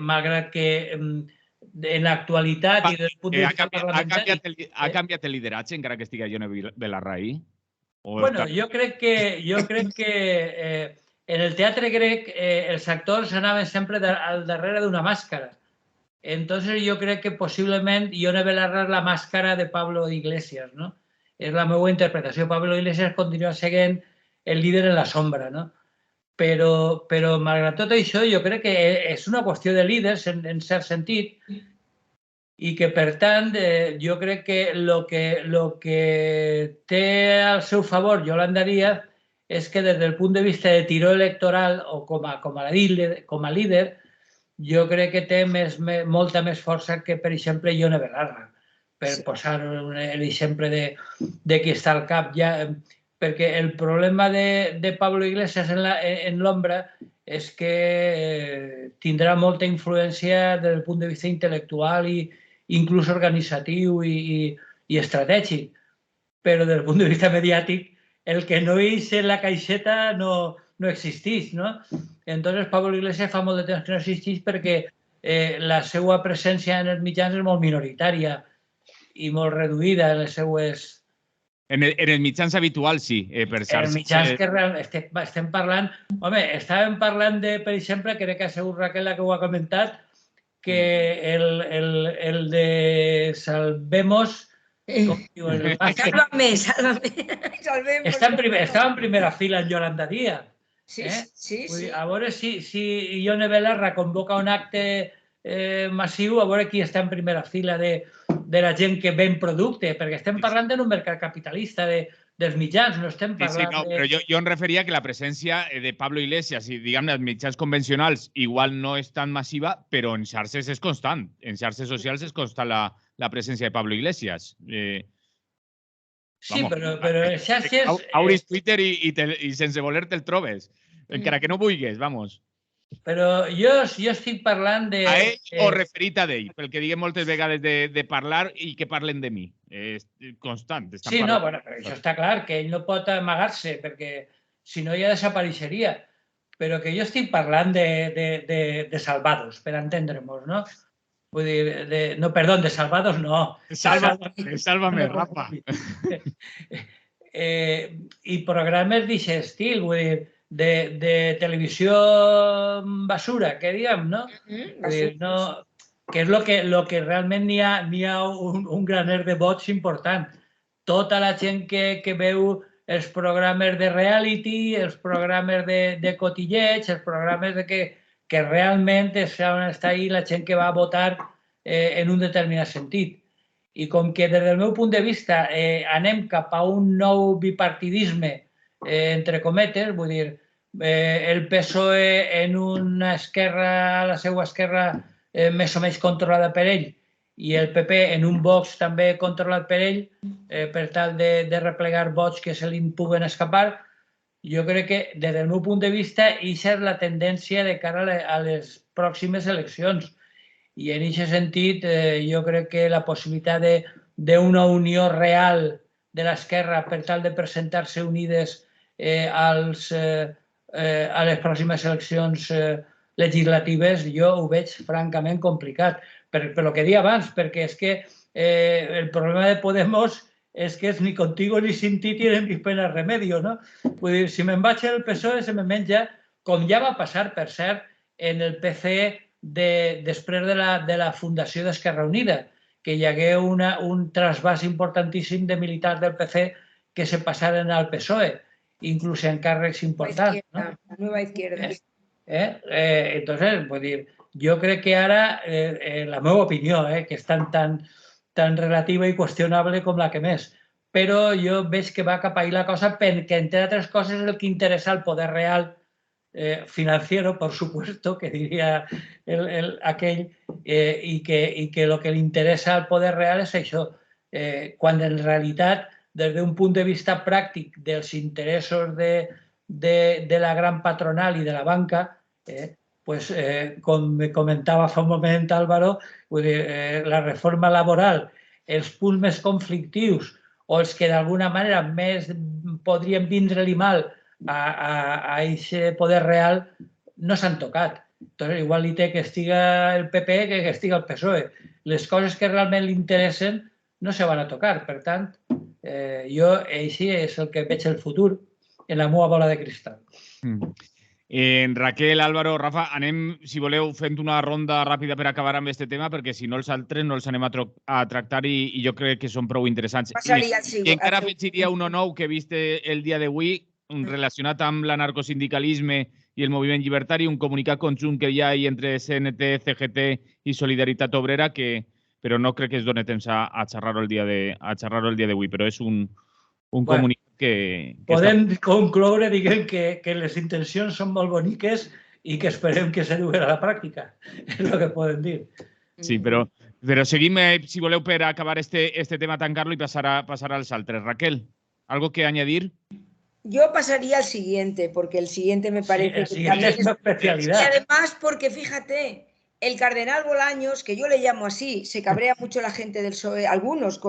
malgrat que en l'actualitat i des del punt de vista parlamentari... Ha canviat el lideratge, encara que estigui Ione Belarra ahí? Bueno, jo crec que en el teatre grec els actors anaven sempre al darrere d'una màscara. Entonces jo crec que possiblement Ione Belarra és la màscara de Pablo Iglesias, no? És la meva interpretació. Pablo Iglesias continua sent el líder en la sombra, no? Però malgrat tot això, jo crec que és una qüestió de líders, en cert sentit, i que, per tant, jo crec que el que té al seu favor Yolanda Díaz és que des del punt de vista de tiró electoral o com a líder, jo crec que té molta més força que, per exemple, Ione Belarra, per posar l'exemple de qui està al cap. Perquè el problema de Pablo Iglesias en l'ombra és que tindrà molta influència des del punt de vista intel·lectual i inclús organitzatiu i estratègic. Però des del punt de vista mediàtic, el que no és en la caixeta no existeix. Entonces, Pablo Iglesias fa molt de temps que no existeix perquè la seva presència en els mitjans és molt minoritària i molt reduïda en les seues... En els mitjans habituals, sí. En els mitjans que estem parlant... Home, estàvem parlant de, per exemple, crec que ha sigut Raquel la que ho ha comentat, que el de Salvemos... Sálvame. Estava en primera fila en Yolanda Díaz. Sí. A veure si Ione Belarra convoca un acte massiu, a veure qui està en primera fila de la gent que ven producte, perquè estem parlant d'un mercat capitalista dels mitjans, no estem parlant de... Però jo em referia que la presència de Pablo Iglesias i, diguem-ne, els mitjans convencionals igual no és tan massiva, però en xarxes és constant. En xarxes socials és constant la presència de Pablo Iglesias. Sí, però en xarxes... Obris Twitter i sense voler te'l trobes. Encara que no vulguis, vamos. Però jo estic parlant de... A ell o referit a d'ell, pel que diguem moltes vegades de parlar i que parlen de mi. És constant. Sí, no, però això està clar, que ell no pot amagar-se, perquè si no ja desapareixeria. Però que jo estic parlant de salvados, per entendre-nos, no? Vull dir, no, perdó, de salvados no. Sálvame, Rafa. I programes d'aquest estil, vull dir, de televisió basura, que diguem, no? Que és el que realment n'hi ha un graner de vots important. Tota la gent que veu els programes de reality, els programes de cotilleig, els programes que realment està ahí la gent que va a votar en un determinat sentit. I com que des del meu punt de vista anem cap a un nou bipartidisme, entre cometes, vull dir, el PSOE en una esquerra, la seva esquerra més o menys controlada per ell, i el PP en un Vox també controlat per ell, per tal de replegar vots que se li puguen escapar, jo crec que des del meu punt de vista aquesta és la tendència de cara a les pròximes eleccions. I en aquest sentit jo crec que la possibilitat d'una unió real de l'esquerra per tal de presentar-se unides a les pròximes eleccions legislatives, jo ho veig francament complicat. Per el que deia abans, perquè és que el problema de Podemos és que és ni contigo ni sin ti tienen mis penas remedio, no? Vull dir, si me'n vaig al PSOE se me menja, com ja va passar, per cert, en el PC després de la fundació d'Esquerra Unida, que hi hagué un trasbàs importantíssim de militars del PC que se passaren al PSOE, inclús en càrrecs importants. La nueva izquierda. Entonces, vull dir, jo crec que ara, la meva opinió, que és tan relativa i qüestionable com la que més, però jo veig que va cap ahí la cosa perquè, entre altres coses, el que interessa al poder real financiero, por supuesto, que diria aquell, i que el que li interessa al poder real és això, quan en realitat, des d'un punt de vista pràctic dels interessos de la gran patronal i de la banca, pues, com me comentava fa un moment Álvaro, vull dir, la reforma laboral, els punts més conflictius o els que d'alguna manera més podrien vindre-li mal a aquest poder real no s'han tocat. Entonces, igual li té que estiga el PP que estiga el PSOE. Les coses que realment li interessen no se van a tocar. Per tant, jo així és el que veig el futur en la meva bola de cristal. Raquel, Álvaro, Rafa, anem, si voleu, fent una ronda ràpida per acabar amb aquest tema, perquè si no els altres no els anem a tractar i jo crec que són prou interessants. I encara afegiria un nou que he vist el dia d'avui, relacionat amb l'anarcosindicalisme i el moviment llibertari, un comunicat conjunt que hi ha entre CNT, CGT i Solidaritat Obrera, però no crec que es doni temps a xerrar-ho el dia d'avui, però és un comunicat que podem concloure, diguem, que les intencions són molt boniques i que esperem que se duguen a la pràctica. És el que podem dir. Sí, però seguim, si voleu, per acabar este tema, tancar-lo i passar als altres. Raquel, ¿algo que añadir? Yo pasaría al siguiente, porque el siguiente me parece que también es una especialidad. Y además, porque fíjate, el cardenal Bolaños, que yo le llamo así, se cabrea mucho la gente del PSOE, algunos,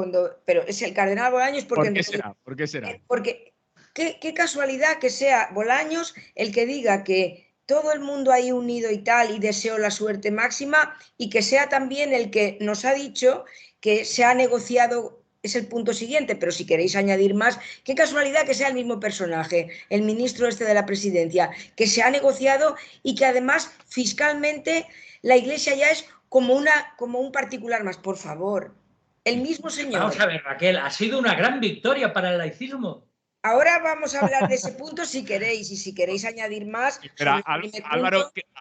pero es el cardenal Bolaños porque... ¿Por qué será? Porque qué casualidad que sea Bolaños el que diga que todo el mundo ahí unido y tal, y deseo la suerte máxima, y que sea también el que nos ha dicho que se ha negociado. Es el punto siguiente, pero si queréis añadir más, qué casualidad que sea el mismo personaje, el ministro de la presidencia, que se ha negociado y que además fiscalmente la Iglesia ya es como un particular más. Por favor, el mismo señor. Vamos a ver, Raquel, ha sido una gran victoria para el laicismo. Ahora vamos a hablar de ese punto si queréis, y si queréis añadir más. Pero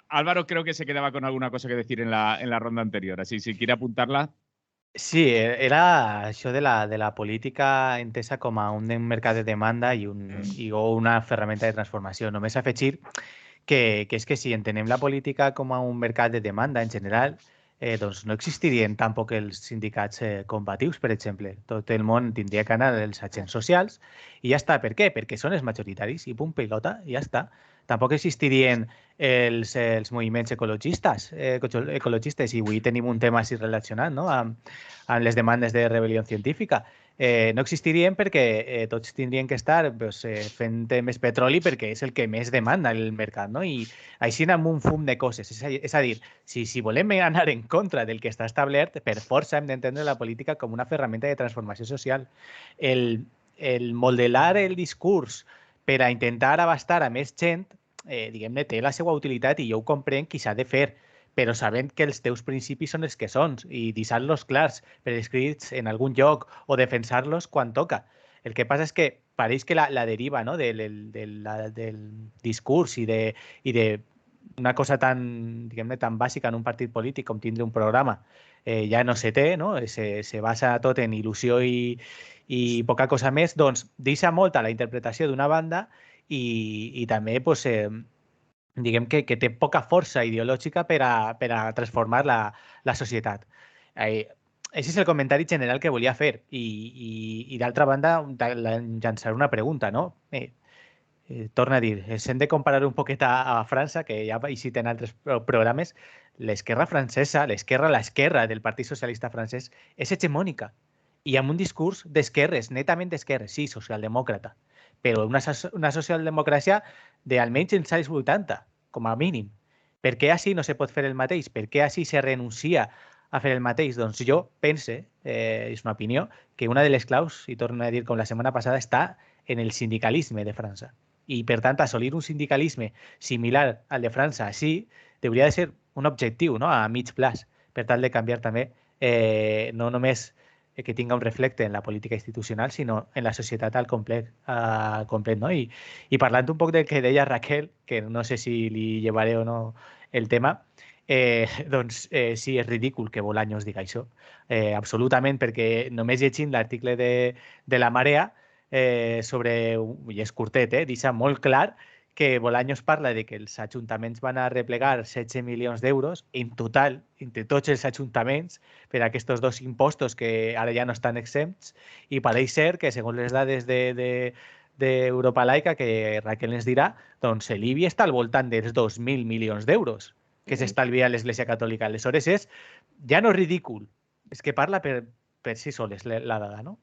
Álvaro creo que se quedaba con alguna cosa que decir en la ronda anterior, así si quiere apuntarla. Sí, era això de la política entesa com a un mercat de demanda i una ferramenta de transformació. Només afegir que és que si entenem la política com a un mercat de demanda en general, doncs no existirien tampoc els sindicats combatius, per exemple. Tot el món tindria que anar als agents socials i ja està. Per què? Perquè són els majoritaris i punt pilota, i ja està. Tampoc existirien els moviments ecologistes i avui tenim un tema així relacionat, no? amb les demandes de rebel·lió científica. No existirien perquè tots tindrien que estar fent més petroli perquè és el que més demanda el mercat, no? I així amb un fum de coses. És a dir, si volem anar en contra del que està establert, per força hem d'entendre la política com una ferramenta de transformació social. El modelar el discurs per a intentar abastar a més gent, diguem-ne, té la seva utilitat i jo ho comprenc qui s'ha de fer, però sabent que els teus principis són els que són i deixar-los clars per escrits en algun lloc o defensar-los quan toca. El que passa és que pareix que la deriva, no, del discurs i d'una cosa tan, diguem-ne, tan bàsica en un partit polític com tindre un programa ja no se té, no? Se basa tot en il·lusió i poca cosa més, doncs deixa molt a la interpretació d'una banda i també diguem que té poca força ideològica per a transformar la societat. Aquest és el comentari general que volia fer i d'altra banda llançar una pregunta, no? Torna a dir, hem de comparar un poquet a França, que ja hi citen altres programes. L'esquerra francesa, l'esquerra del Partit Socialista francès és hegemònica i amb un discurs d'esquerres, netament d'esquerres, sí, socialdemòcrata, però una socialdemocràcia d'almenys els anys 80, com a mínim. Per què així no se pot fer el mateix? Per què així se renuncia a fer el mateix? Doncs jo pense, és una opinió, que una de les claus, i torno a dir com la setmana passada, està en el sindicalisme de França. I, per tant, assolir un sindicalisme similar al de França així hauria de ser un objectiu, no?, a mig plaç, per tal de canviar també no només que tinga un reflecte en la política institucional, sinó en la societat al complet. No? I parlant un poc del que deia Raquel, que no sé si li llevaré o no el tema, doncs sí, és ridícul que Bolaños diga això, absolutament, perquè només llegint l'article de La Marea sobre, i és curtet, deixa molt clar que Bolaños parla de que els ajuntaments van a replegar 16 milions d'euros en total, entre tots els ajuntaments, per aquests dos impostos que ara ja no estan exempts, i pareix ser que, segons les dades d'Europa Laica, que Raquel ens dirà, doncs l'IBI està al voltant dels 2.000 milions d'euros que s'estalvia l'Església Catòlica. Aleshores, ja no és ridícul, és que parla per si soles la dada, no?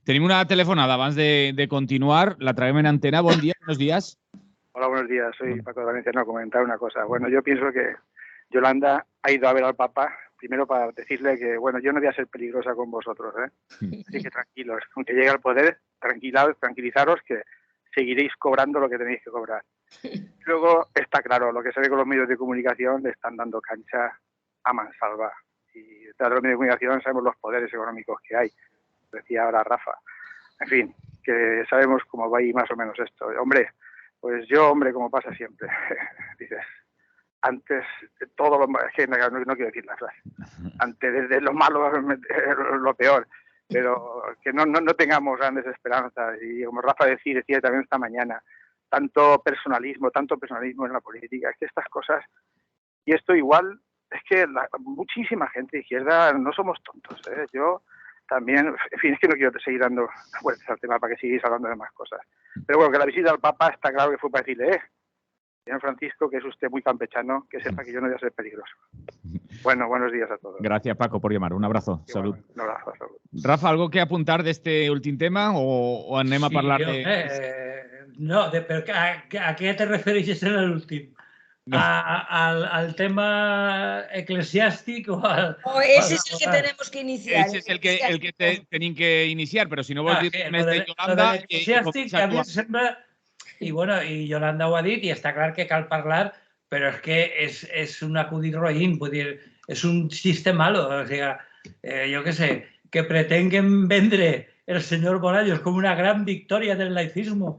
Tenim una telefonada abans de continuar. La traemos en antena. Buen día, buenos días. Hola, buenos días. Soy Paco de Valenciano. Comentar una cosa. Bueno, yo pienso que Yolanda ha ido a ver al Papa primero para decirle que, bueno, yo no voy a ser peligrosa con vosotros, así que tranquilos. Aunque llegue al poder, tranquilizaros que seguiréis cobrando lo que tenéis que cobrar. Luego está claro, lo que se ve con los medios de comunicación le están dando cancha a mansalva. Y detrás de los medios de comunicación sabemos los poderes económicos que hay. Decía ahora Rafa. En fin, que sabemos cómo va ahí más o menos esto. Hombre, pues yo, como pasa siempre, dices, antes de todo lo malo, es que no quiero decir la frase, antes de lo malo lo peor, pero que no tengamos grandes esperanzas. Y como Rafa decía también esta mañana, tanto personalismo en la política, es que estas cosas, y esto igual, es que muchísima gente de izquierda no somos tontos, Yo también, en fin, es que no quiero seguir dando vueltas al tema para que sigáis hablando de más cosas. Pero bueno, que la visita al Papa está claro que fue para decirle, señor Francisco, que es usted muy campechano, que sepa que yo no voy a ser peligroso. Bueno, buenos días a todos. Gracias, Paco, por llamar. Un abrazo. Sí, Salud. Bueno, un abrazo, salud. Rafa, ¿algo que apuntar de este último tema o anem a parlar de... No, però a què te refereixes en l'últim? No. Al tema eclesiàstic o al... ese es el que tenemos que iniciar. Ese es el que tenim que iniciar, però si no vols dir més de Yolanda... Eclesiàstic, a mi em sembla... I Yolanda ho ha dit, i està clar que cal parlar, però és que és un acudit roïn, vull dir, és un xiste malo. O sigui, jo què sé, que pretenguen vendre el senyor Bolaños com una gran victòria del laicisme,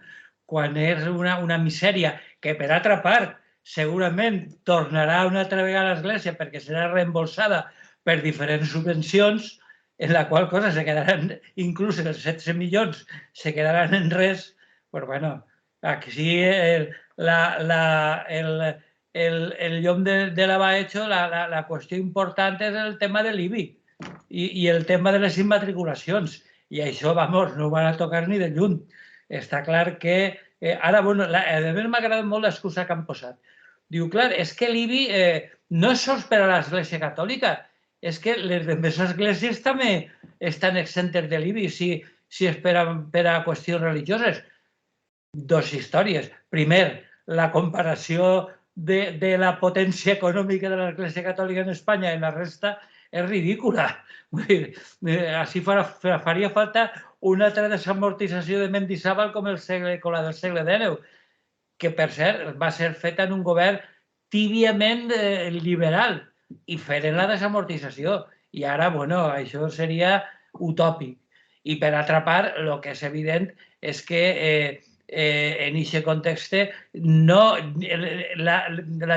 quan és una misèria que, per altra part, segurament tornarà una altra vegada a l'Església perquè serà reembolsada per diferents subvencions, en la qual cosa se quedaran, inclús els 16 milions, se quedaran en res. Però bueno, aquí el llom de la va hecho, la qüestió important és el tema de l'IBI i el tema de les immatriculacions. I això, vamos, no ho van a tocar ni de lluny. Està clar que... Ara, bueno, a més m'ha agradat molt l'excusa que han posat. Diu, clar, és que l'IBI no és sols per a l'Església Catòlica, és que les altres esglésies també estan exentes de l'IBI si és per a qüestions religioses. Dos històries. Primer, la comparació de la potència econòmica de l'Església Catòlica en Espanya i la resta és ridícula. Així faria falta una altra desamortització de Mendizábal com la del segle XIX, que, per cert, va ser feta en un govern tíbiament liberal i feren la desamortització. I ara, bueno, això seria utòpic. I, per altra part, el que és evident és que en aquest context la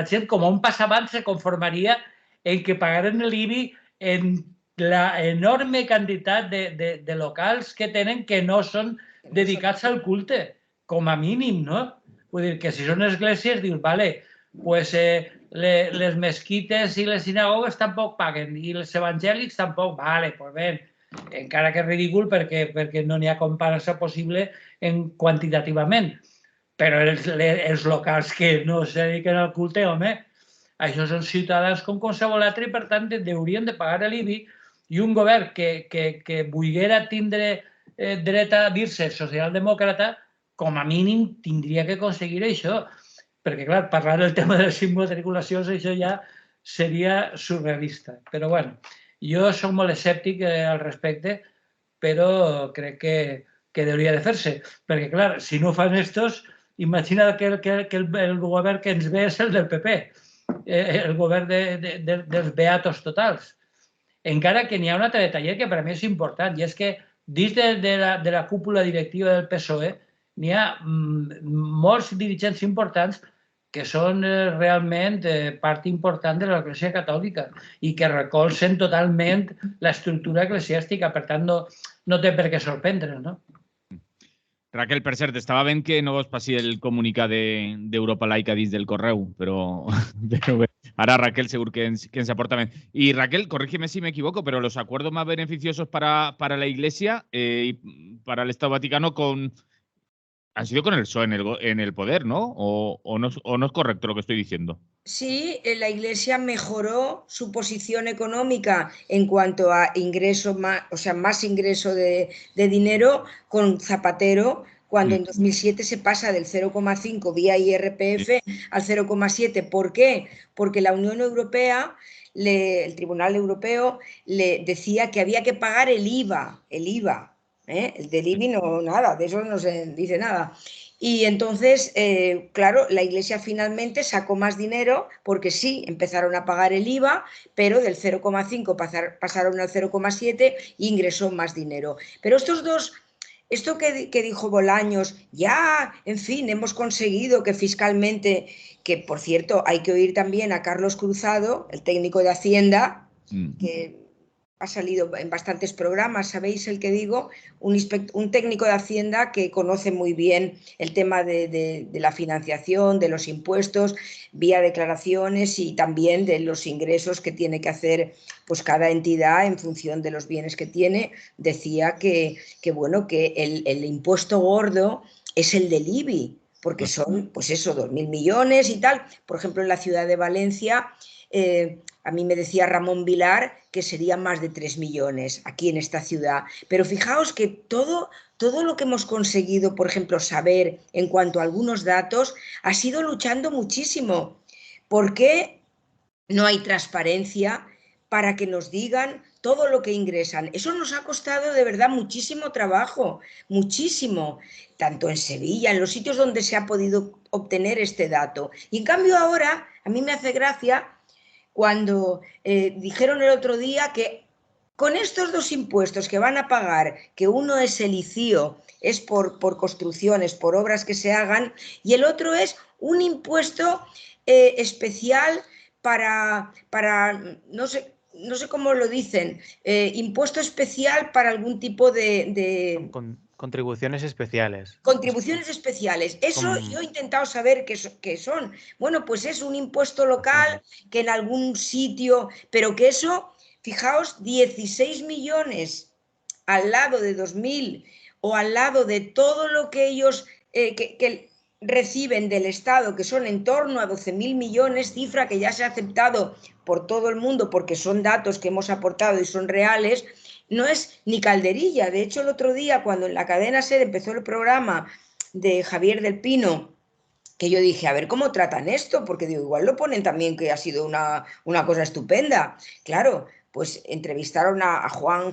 gent, com a un pas abans, se conformaria en que pagaren l'IBI en la enorme quantitat de locals que tenen que no són dedicats al culte, com a mínim, no? Vull dir que si són esglésies, dius, vale, pues les mesquites i les sinagogues tampoc paguen i els evangèlics tampoc, vale, pues bé, encara que és ridícul perquè no n'hi ha comparació possible quantitativament. Però els locals que no es dediquen al culte, home, això són ciutadans com qualsevol altre i, per tant, haurien de pagar l'IBI. I un govern que volguera tindre dret a dir-se socialdemòcrata, com a mínim tindria que aconseguir això. Perquè, clar, parlar del tema de les immatriculacions, això ja seria surrealista. Però bueno, jo soc molt escèptic al respecte, però crec que hauria de fer-se. Perquè, clar, si no fan estos, imagina que el govern que ens ve és el del PP, el govern dels beatos totals. Encara que n'hi ha un altre detallet que per a mi és important, i és que dins de la cúpula directiva del PSOE n'hi ha molts dirigents importants que són realment part important de l'Església Catòlica i que recolzen totalment l'estructura eclesiàstica. Per tant, no té per què sorprendre's, no? Raquel, per cert, estava veient que no vos passi el comunicat d'Europa Laica dins del correu, però bé, ara Raquel segur que ens aporta bien. Y Raquel, corrígeme si me equivoco, pero los acuerdos más beneficiosos para la Iglesia y para el Estado Vaticano han sido con el PSOE en el poder, ¿no? ¿O no es correcto lo que estoy diciendo? Sí, la Iglesia mejoró su posición económica en cuanto a ingreso, más ingreso de dinero con Zapatero, cuando en 2007 se pasa del 0,5 vía IRPF al 0,7. ¿Por qué? Porque la Unión Europea, el Tribunal Europeo, le decía que había que pagar el IVA. El del IBI no, nada, de eso no se dice nada. Y entonces, claro, la Iglesia finalmente sacó más dinero porque sí, empezaron a pagar el IVA, pero del 0,5 pasaron al 0,7 e ingresó más dinero. Pero estos dos, esto que dijo Bolaños, ya, en fin, hemos conseguido que fiscalmente, que por cierto hay que oír también a Carlos Cruzado, el técnico de Hacienda, que ha salido en bastantes programas, ¿sabéis el que digo? Un técnico de Hacienda que conoce muy bien el tema de la financiación, de los impuestos, vía declaraciones y también de los ingresos que tiene que hacer pues cada entidad en función de los bienes que tiene. Decía que el impuesto gordo es el del IBI, porque son, pues eso, 2.000 millones y tal. Por ejemplo, en la ciudad de Valencia, a mí me decía Ramón Vilar que serían más de 3 millones aquí en esta ciudad. Pero fijaos que todo lo que hemos conseguido, por ejemplo, saber en cuanto a algunos datos, ha sido luchando muchísimo. ¿Por qué no hay transparencia para que nos digan todo lo que ingresan? Eso nos ha costado de verdad muchísimo trabajo, muchísimo, tanto en Sevilla, en los sitios donde se ha podido obtener este dato. Y en cambio ahora, a mí me hace gracia cuando dijeron el otro día que con estos dos impuestos que van a pagar, que uno es el ICIO, es por construcciones, por obras que se hagan, y el otro es un impuesto especial para no sé cómo lo dicen, impuesto especial para algún tipo de contribuciones especiales. Contribuciones especiales. Eso yo he intentado saber qué son. Bueno, pues es un impuesto local que en algún sitio, pero que eso, fijaos, 16 millones al lado de 2.000 o al lado de todo lo que ellos que reciben del Estado, que son en torno a 12.000 millones, cifra que ya se ha aceptado por todo el mundo porque son datos que hemos aportado y son reales. No es ni calderilla. De hecho, el otro día, cuando en la cadena SER empezó el programa de Javier del Pino, que yo dije, a ver cómo tratan esto, porque digo, igual lo ponen también que ha sido una cosa estupenda. Claro, pues entrevistaron a Juan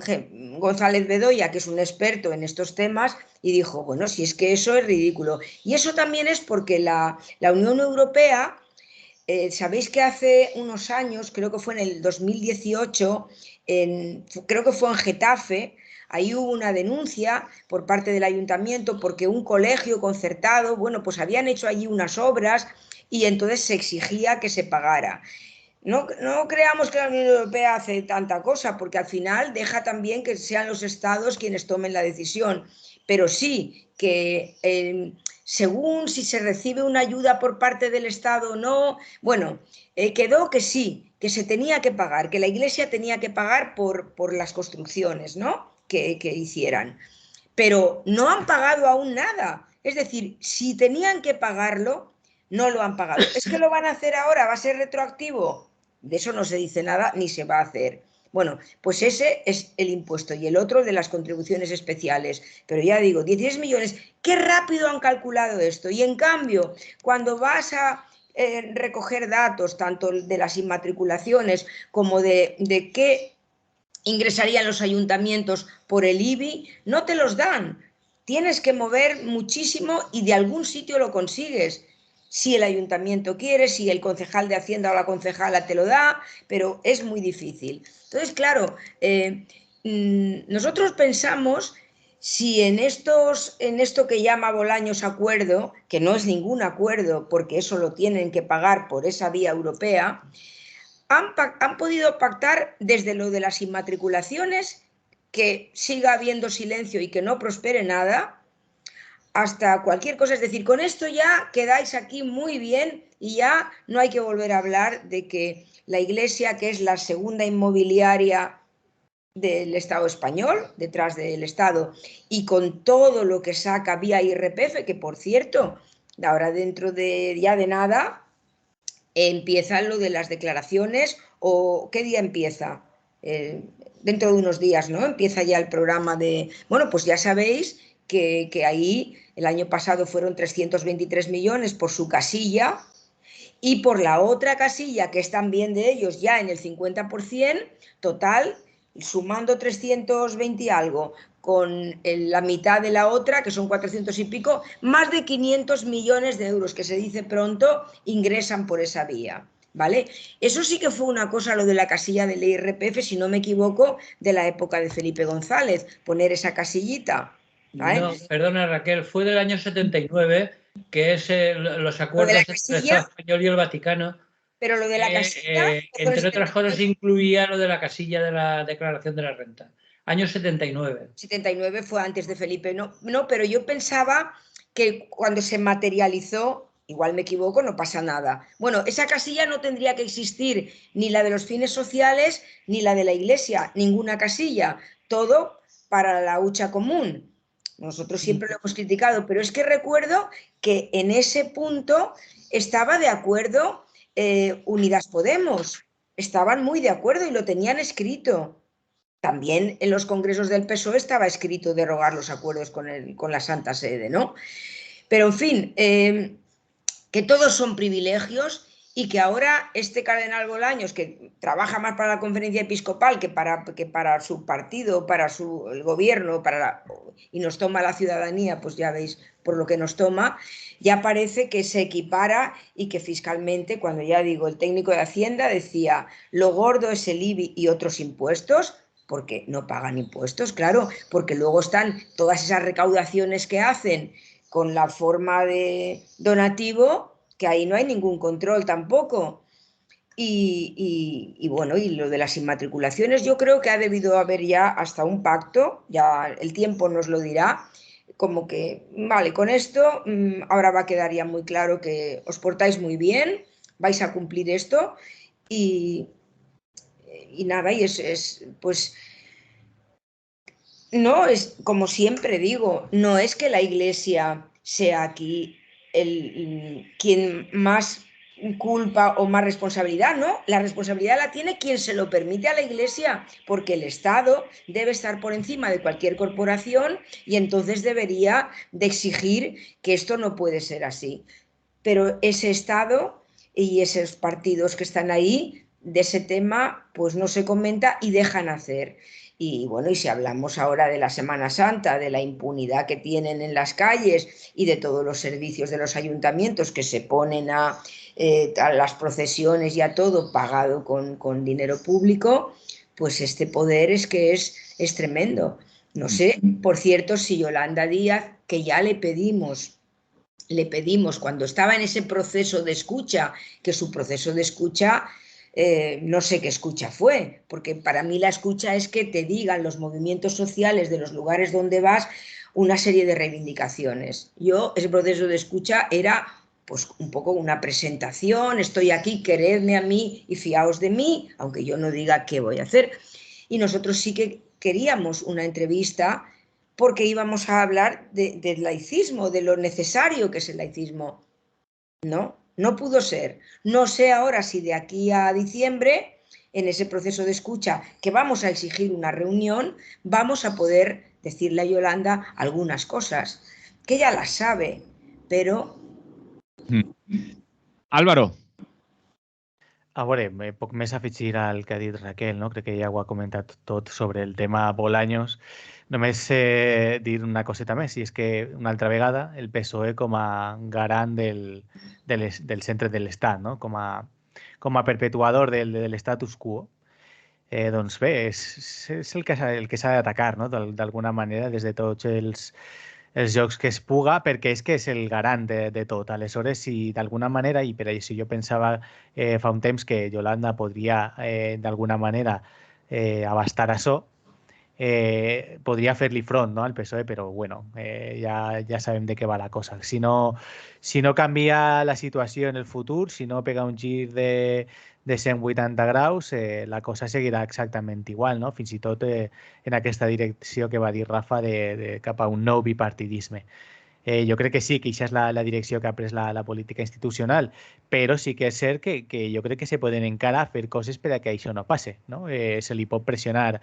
González Bedoya, que es un experto en estos temas, y dijo, bueno, si es que eso es ridículo. Y eso también es porque la Unión Europea, sabéis que hace unos años, creo que fue en el 2018, creo que fue en Getafe, ahí hubo una denuncia por parte del ayuntamiento porque un colegio concertado, bueno, pues habían hecho allí unas obras y entonces se exigía que se pagara. No creamos que la Unión Europea hace tanta cosa, porque al final deja también que sean los estados quienes tomen la decisión, pero sí que según si se recibe una ayuda por parte del Estado o no, bueno, quedó que sí, que se tenía que pagar, que la Iglesia tenía que pagar por las construcciones, ¿no?, que hicieran. Pero no han pagado aún nada. Es decir, si tenían que pagarlo, no lo han pagado. ¿Es que lo van a hacer ahora? ¿Va a ser retroactivo? De eso no se dice nada ni se va a hacer. Bueno, pues ese es el impuesto y el otro de las contribuciones especiales. Pero ya digo, 16 millones, qué rápido han calculado esto. Y en cambio, cuando vas a recoger datos, tanto de las inmatriculaciones como de qué ingresarían los ayuntamientos por el IBI, no te los dan. Tienes que mover muchísimo y de algún sitio lo consigues. Si el ayuntamiento quiere, si el concejal de Hacienda o la concejala te lo da, pero es muy difícil. Entonces, claro, nosotros pensamos si en esto que llama Bolaños acuerdo, que no es ningún acuerdo porque eso lo tienen que pagar por esa vía europea, han podido pactar desde lo de las inmatriculaciones, que siga habiendo silencio y que no prospere nada, hasta cualquier cosa. Es decir, con esto ya quedáis aquí muy bien y ya no hay que volver a hablar de que la Iglesia, que es la segunda inmobiliaria del Estado español, detrás del Estado, y con todo lo que saca vía IRPF, que por cierto, ahora dentro de ya de nada, empieza lo de las declaraciones, o ¿qué día empieza? Dentro de unos días, ¿no? Empieza ya el programa de... Bueno, pues ya sabéis que ahí el año pasado fueron 323 millones por su casilla, y por la otra casilla, que es también de ellos ya en el 50%, total, sumando 320 y algo, con la mitad de la otra, que son 400 y pico, más de 500 millones de euros, que se dice pronto, ingresan por esa vía. ¿Vale? Eso sí que fue una cosa, lo de la casilla del IRPF, si no me equivoco, de la época de Felipe González, poner esa casillita. ¿Vale? No, perdona Raquel, fue del año 79, que es los acuerdos entre el Estado español y el Vaticano. Pero lo de la casilla... entre otras cosas, incluía lo de la casilla de la declaración de la renta. Año 79. 79 fue antes de Felipe, no, pero yo pensaba que cuando se materializó, igual me equivoco, no pasa nada. Bueno, esa casilla no tendría que existir, ni la de los fines sociales, ni la de la Iglesia, ninguna casilla, todo para la hucha común. Nosotros siempre lo hemos criticado, pero es que recuerdo que en ese punto estaba de acuerdo Unidas Podemos, estaban muy de acuerdo y lo tenían escrito. También en los congresos del PSOE estaba escrito derogar los acuerdos con la Santa Sede, ¿no? Pero, en fin, que todos son privilegios y que ahora este cardenal Bolaños, que trabaja más para la conferencia episcopal que para su partido, para el gobierno, y nos toma la ciudadanía, pues ya veis por lo que nos toma, ya parece que se equipara y que fiscalmente, cuando ya digo, el técnico de Hacienda decía, lo gordo es el IBI y otros impuestos, porque no pagan impuestos, claro, porque luego están todas esas recaudaciones que hacen con la forma de donativo, que ahí no hay ningún control tampoco. Y bueno, y lo de las inmatriculaciones, yo creo que ha debido haber ya hasta un pacto, ya el tiempo nos lo dirá, como que, vale, con esto ahora va a quedar ya muy claro que os portáis muy bien, vais a cumplir esto y nada, y pues no es, como siempre digo, no es que la Iglesia sea aquí quien más culpa o más responsabilidad, no, la responsabilidad la tiene quien se lo permite a la Iglesia, porque el Estado debe estar por encima de cualquier corporación y entonces debería de exigir que esto no puede ser así. Pero ese Estado y esos partidos que están ahí, de ese tema, pues no se comenta y dejan hacer. Y bueno, y si hablamos ahora de la Semana Santa, de la impunidad que tienen en las calles y de todos los servicios de los ayuntamientos que se ponen a las procesiones y a todo pagado con dinero público, pues este poder es que es tremendo. No sé, por cierto, si Yolanda Díaz, que ya le pedimos cuando estaba en ese proceso de escucha, que su proceso de escucha, no sé qué escucha fue, porque para mí la escucha es que te digan los movimientos sociales de los lugares donde vas una serie de reivindicaciones. Ese proceso de escucha era pues un poco una presentación, estoy aquí, queredme a mí y fiaos de mí, aunque yo no diga qué voy a hacer. Y nosotros sí que queríamos una entrevista porque íbamos a hablar del laicismo, de lo necesario que es el laicismo. No pudo ser. No sé ahora si de aquí a diciembre, en ese proceso de escucha, que vamos a exigir una reunión, vamos a poder decirle a Yolanda algunas cosas, que ella las sabe, pero... Álvaro. A veure, poc més afegir al que ha dit Raquel, no? Crec que ja ho ha comentat tot sobre el tema Bolaños. Només dir una coseta més, i és que una altra vegada el PSOE com a garant del centre de l'Estat, no? Com a perpetuador de l'estatus quo. Doncs bé, és el que s'ha d'atacar, no? D'alguna manera, des de tots els jocs que es puga, perquè és que és el garant de tot. Aleshores, si d'alguna manera, i per això jo pensava fa un temps que Yolanda podria d'alguna manera abastar això, podria fer-li front, no, al PSOE, però bueno, ja sabem de què va la cosa. Si no canvia la situació en el futur, si no pega un gir de 180 graus, la cosa seguirà exactament igual, no? Fins i tot en aquesta direcció que va dir Rafa cap a un nou bipartidisme. Jo crec que sí, que això és la direcció que ha pres la política institucional, però sí que és cert que jo crec que se poden encara fer coses per a que això no passe, no? Se li pot pressionar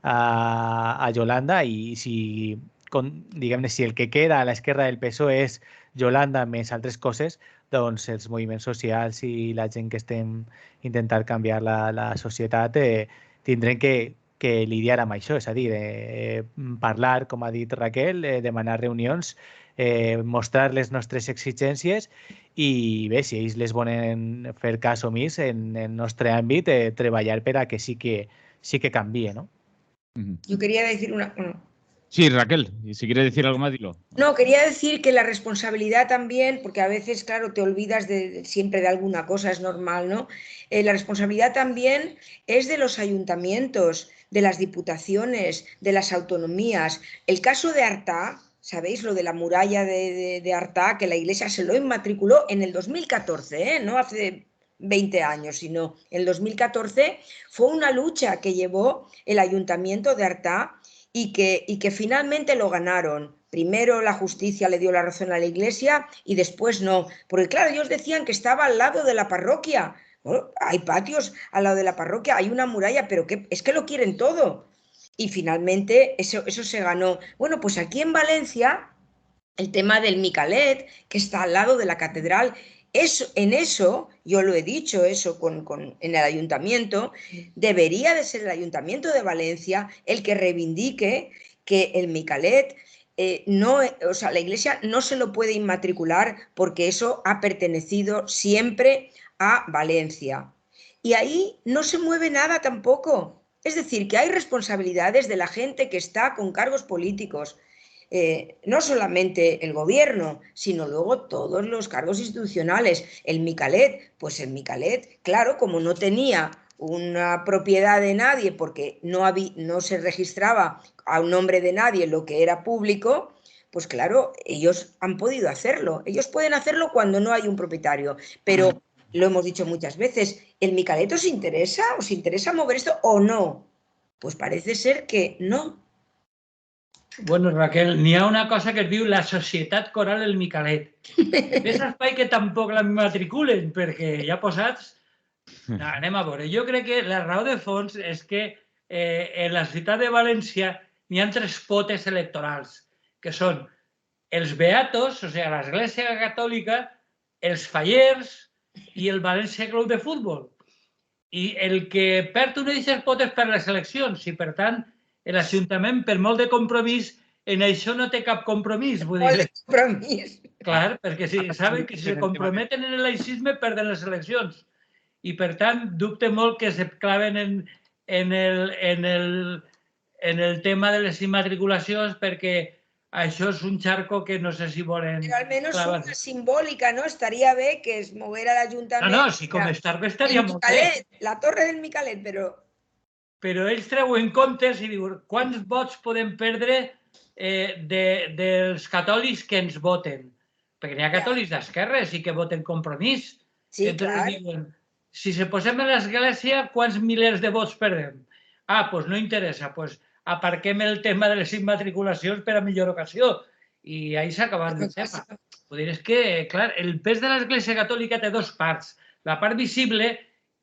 a Yolanda, i si, diguem-ne, si el que queda a l'esquerra del PSOE és Yolanda més altres coses, doncs els moviments socials i la gent que estem intentant canviar la societat tindrem que lidiar amb això, és a dir, parlar, com ha dit Raquel, demanar reunions, mostrar les nostres exigències i bé, si ells les volen fer cas omís en el nostre àmbit, treballar per a que sí que canvie, ¿no? Yo quería decir una... Sí, Raquel, si quieres decir algo más, dilo. No, quería decir que la responsabilidad también, porque a veces, claro, te olvidas siempre de alguna cosa, es normal, ¿no? La responsabilidad también es de los ayuntamientos, de las diputaciones, de las autonomías. El caso de Artà, ¿sabéis? Lo de la muralla de Artà, que la Iglesia se lo inmatriculó en el 2014, no hace 20 años, sino en el 2014, fue una lucha que llevó el ayuntamiento de Artà y que finalmente lo ganaron. Primero la justicia le dio la razón a la Iglesia y después no. Porque claro, ellos decían que estaba al lado de la parroquia. Bueno, hay patios al lado de la parroquia, hay una muralla, pero es que lo quieren todo. Y finalmente eso se ganó. Bueno, pues aquí en Valencia, el tema del Micalet, que está al lado de la catedral, en eso, yo lo he dicho, eso en el ayuntamiento, debería de ser el ayuntamiento de Valencia el que reivindique que el Micalet, o sea, la Iglesia no se lo puede inmatricular porque eso ha pertenecido siempre a Valencia. Y ahí no se mueve nada tampoco. Es decir, que hay responsabilidades de la gente que está con cargos políticos. No solamente el gobierno, sino luego todos los cargos institucionales. El Micalet, pues el Micalet, claro, como no tenía una propiedad de nadie porque no se registraba a un nombre de nadie lo que era público, pues claro, ellos han podido hacerlo. Ellos pueden hacerlo cuando no hay un propietario, pero lo hemos dicho muchas veces, ¿el Micalet os interesa? ¿Os interesa mover esto o no? Pues parece ser que no. Bueno, Raquel, n'hi ha una cosa que es diu la Societat Coral El Micalet. És espai que tampoc la matriculen, perquè ja posats... No, anem a veure. Jo crec que la raó de fons és que en la ciutat de València n'hi ha 3 potes electorals, que són els beatos, o sigui, l'Església Catòlica, els fallers i el València Club de Futbol. I el que perd una d'aquestes potes per les eleccions, i per tant l'Ajuntament, per molt de compromís, en això no té cap compromís. Molt de compromís. Clar, perquè saben que si se comprometen en el laïcisme perden les eleccions. I per tant, dubte molt que se claven en el tema de les immatriculacions, perquè això és un charco que no sé si volen... Però almenys una simbòlica, no? Estaria bé que es moguera l'Ajuntament... No, si com estar bé estaria molt bé. La torre del Micalet, però... Però ells treuen comptes i diuen quants vots podem perdre dels catòlics que ens voten. Perquè n'hi ha catòlics d'esquerres i que voten Compromís. Sí, clar. Diuen, si se posem a l'església, quants milers de vots perdem? Doncs no interessa, doncs aparquem el tema de les immatriculacions per a millor ocasió. I ahí s'ha acabat el tema. És que, clar, el pes de l'església catòlica té 2 parts. La part visible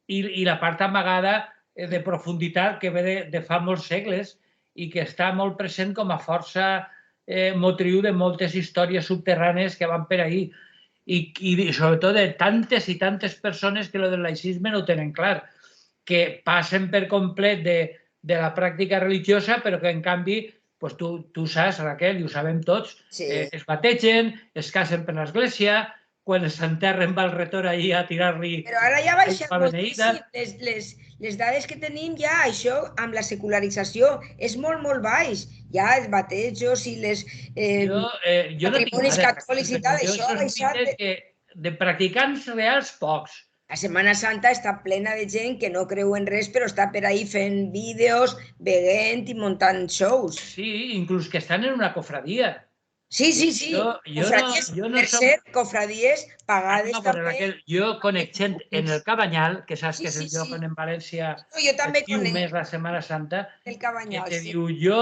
i la part amagada de profunditat que ve de fa molts segles i que està molt present com a força motriu de moltes històries subterrànies que van per ahir. i sobretot de tantes i tantes persones que lo del laïcisme no ho tenen clar, que passen per complet de la pràctica religiosa, però que en canvi, pues tu saps, Raquel, i ho sabem tots, es bategen, es casen per l'església, quan s'enterren va el retor ahir a tirar-li... Però ara ja ha baixat moltíssim. Les dades que tenim ja, això, amb la secularització, és molt, molt baix. Ja els batejos i les patrimonis catòlics i tal, això ha baixat... De practicants reals, pocs. La Setmana Santa està plena de gent que no creu en res, però està per ahí fent vídeos, beguent i muntant shows. Sí, inclús que estan en una cofradia. Sí. Cofradies, per ser cofradies pagades també. Jo conec gent en el Cabanyal, que saps que és el lloc en València estiu més la Setmana Santa, que te diu, jo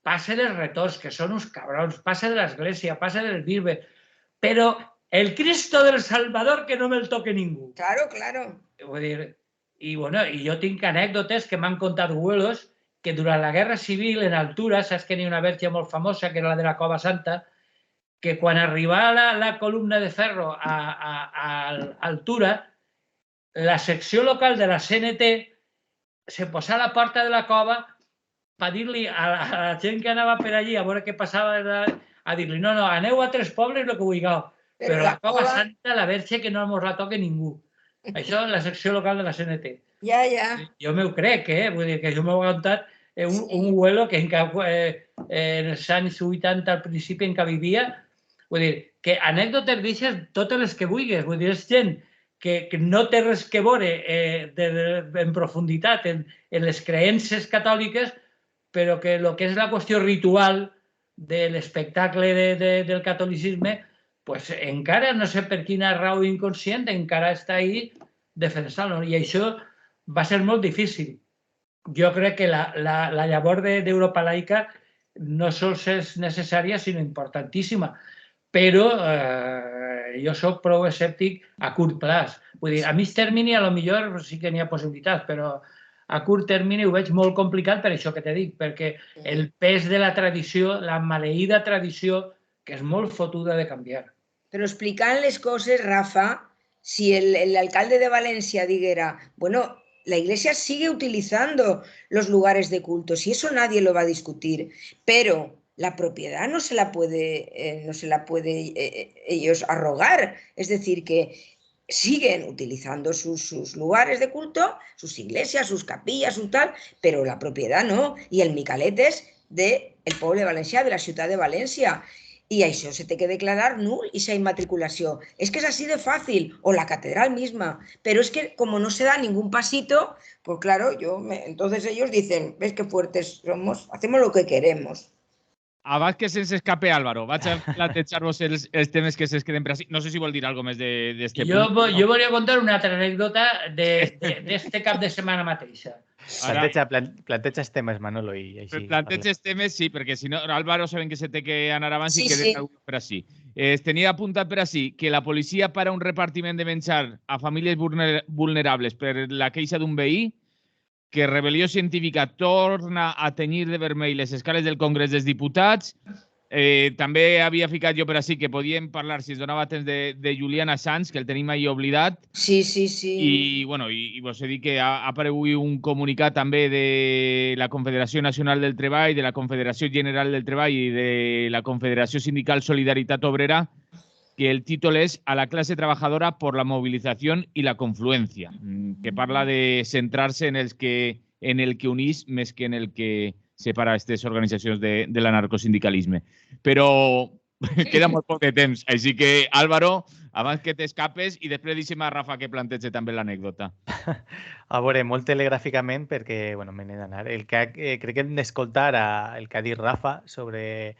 passe dels retors, que són uns cabrons, passe de l'església, passe del bisbe, però el Cristo del Salvador que no me'l toque ningú. Claro. Vull dir, i jo tinc anècdotes que m'han contat abuelos que durant la Guerra Civil, en Altura, saps que n'hi ha una verge molt famosa, que era la de la Cova Santa, que quan arribava la columna de ferro a Altura, la secció local de la CNT se posava a la porta de la cova per dir-li a la gent que anava per allí a veure què passava, a dir-li, no, aneu a Tres Pobles el que vulgueu, però la Cova Santa, la verge, que no mos la toque ningú. Això és la secció local de la CNT. Ja. Jo m'ho crec, vull dir que jo m'ho he aguantat un abuelo que en els anys 80 al principi en què vivia, vull dir, que anècdotes d'aixes totes les que vulguis, vull dir, és gent que no té res que veure en profunditat en les creences catòliques, però que el que és la qüestió ritual de l'espectacle del catolicisme, pues encara, no sé per quina raó inconscient, encara està ahí defensant-lo. I això va ser molt difícil. Jo crec que la llavor d'Europa laica no sols és necessària, sinó importantíssima. Però jo soc prou escèptic a curt plaç. Vull dir, a mig termini potser sí que n'hi ha possibilitats, però a curt termini ho veig molt complicat per això que t'he dit, perquè el pes de la tradició, la maleïda tradició, que és molt fotuda de canviar. Però explicant les coses, Rafa, si el alcalde de Valencia dijera, bueno, la Iglesia sigue utilizando los lugares de culto, si eso nadie lo va a discutir, pero la propiedad no se la puede ellos arrogar, es decir, que siguen utilizando sus lugares de culto, sus iglesias, sus capillas, su tal, pero la propiedad no, y el Micalet és del poble valencià, de la ciutat de València. Y eso se te que declarar nul esa inmatriculación. Es que es así de fácil, o la catedral misma. Pero es que como no se da ningún pasito, pues claro, entonces ellos dicen, ves qué fuertes somos, hacemos lo que queremos. Abans que se'ns escape, Álvaro, vaig a plantejar-vos els temes que se'ns queden per així. No sé si vol dir alguna més d'este punt. Jo volia contar una altra anècdota d'este cap de setmana mateixa. Planteja temes, Manolo, i així. Planteges temes, sí, perquè si no, Álvaro sabem que se té que anar abans i queda per així. Es tenia apuntat per així que la policia para un repartiment de menjar a famílies vulnerables per la queixa d'un veí, que Rebel·lió Científica torna a tenyir de vermell les escales del Congrés dels Diputats. També havia ficat jo per així que podíem parlar, si es donava temps, de Julian Assange, que el tenim ahir oblidat. Sí. I vos he dit que ha aparegut un comunicat també de la Confederació Nacional del Treball, de la Confederació General del Treball i de la Confederació Sindical Solidaritat Obrera, que el títol és A la clase trabajadora por la movilización y la confluencia, que parla de centrar-se en el que unís més que en el que separa aquestes organitzacions de l'anarcosindicalisme. Però queda molt poc de temps, així que, Álvaro, abans que t'escapes i després deixem a Rafa que plantegi també l'anècdota. A veure, molt telegràficament, perquè me n'he d'anar. Crec que hem d'escoltar el que ha dit Rafa sobre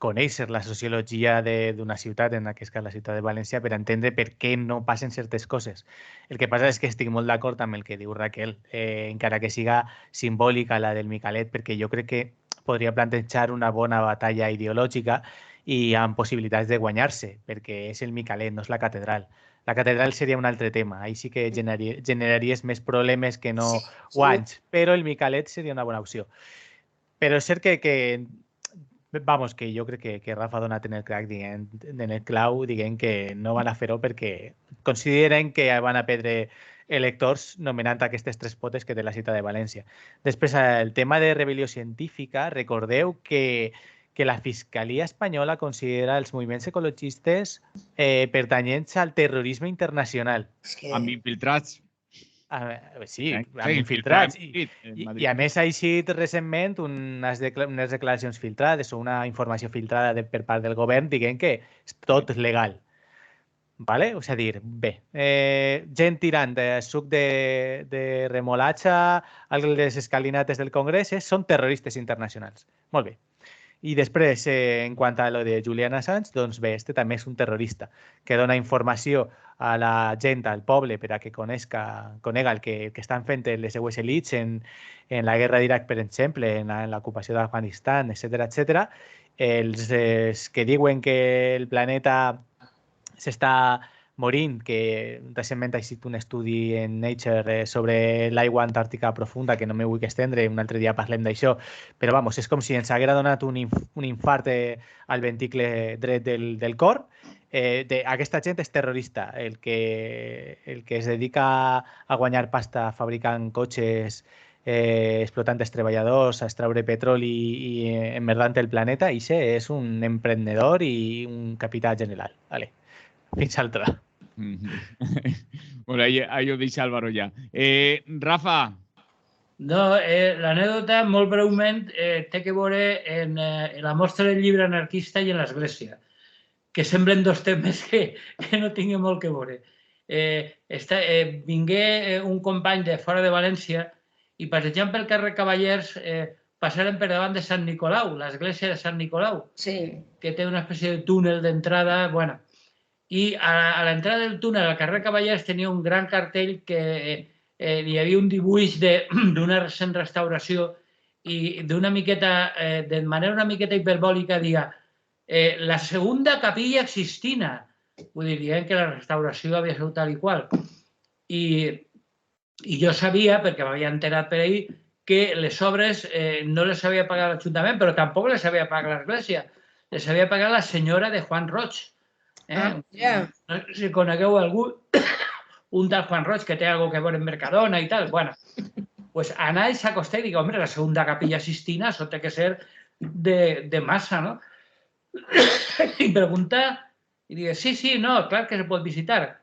conèixer la sociologia d'una ciutat, en aquest cas la ciutat de València, per entendre per què no passen certes coses. El que passa és que estic molt d'acord amb el que diu Raquel, encara que siga simbòlica la del Micalet, perquè jo crec que podria plantejar una bona batalla ideològica i amb possibilitats de guanyar-se, perquè és el Micalet, no és la catedral. La catedral seria un altre tema, ahí sí que generaries més problemes que no guanys, però el Micalet seria una bona opció. Però és cert que Vamos, que jo crec que Rafa ha donat en el crack, en el clau, dient que no van a fer-ho perquè consideren que van a perdre electors nomenant aquestes 3 potes que té la cita de València. Després, el tema de rebel·lió científica, recordeu que la Fiscalia Espanyola considera els moviments ecologistes pertanyents al terrorisme internacional. Amb infiltrats. Sí, amb infiltrats. I a més ha eixit recentment unes declaracions filtrades o una informació filtrada per part del govern dient que és tot legal. Vale? És a dir, bé, gent tirant de suc de remolatxa a les escalinates del Congrés són terroristes internacionals. Molt bé. I després, en quant a lo de Julian Assange, doncs bé, este també és un terrorista que dona informació a la gent, al poble, per a que conega el que estan fent les seues elits en la guerra d'Iraq, per exemple, en l'ocupació d'Afganistan, etc. Els que diuen que el planeta s'està morint, que recentment ha existit un estudi en Nature sobre l'aigua antàrtica profunda, que no m'hi vull estendre, un altre dia parlem d'això, però vamos, és com si ens haguera donat un infart al venticle dret del cor. Aquesta gent és terrorista, el que es dedica a guanyar pasta fabricant cotxes, explotant els treballadors, a extraure petroli i emmerdant el planeta, i és un emprendedor i un capità general. Vale. Fins altra. Bueno, ahí ho deixa Álvaro ja. Rafa. No, l'anècdota, molt breument, té que veure en la mostra del llibre anarquista i en l'Església, que semblen 2 temes que no tinguin molt que veure. Vingué un company de fora de València i passejant pel carrer Cavallers passaren per davant de Sant Nicolau, l'església de Sant Nicolau, que té una espècie de túnel d'entrada, bueno. I a l'entrada del túnel, al carrer Cavallers, tenia un gran cartell que hi havia un dibuix d'una recent restauració i d'una miqueta, de manera una miqueta hiperbòlica, deia la segunda capilla Sixtina. Vull dir, dient que la restauració havia sigut tal i qual. I jo sabia, perquè m'havia enterat per ahir, que les obres no les havia pagat l'Ajuntament, però tampoc les havia pagat l'Església. Les havia pagat la senyora de Juan Roig. No sé si conegueu algú, un tal Juan Roig que té algo que veure en Mercadona i tal. Bueno, pues anar i s'acostar i dir, hombre, la segunda capilla Sixtina, això té que ser de massa, no? I preguntar, i dir, sí, no, clar que se pot visitar.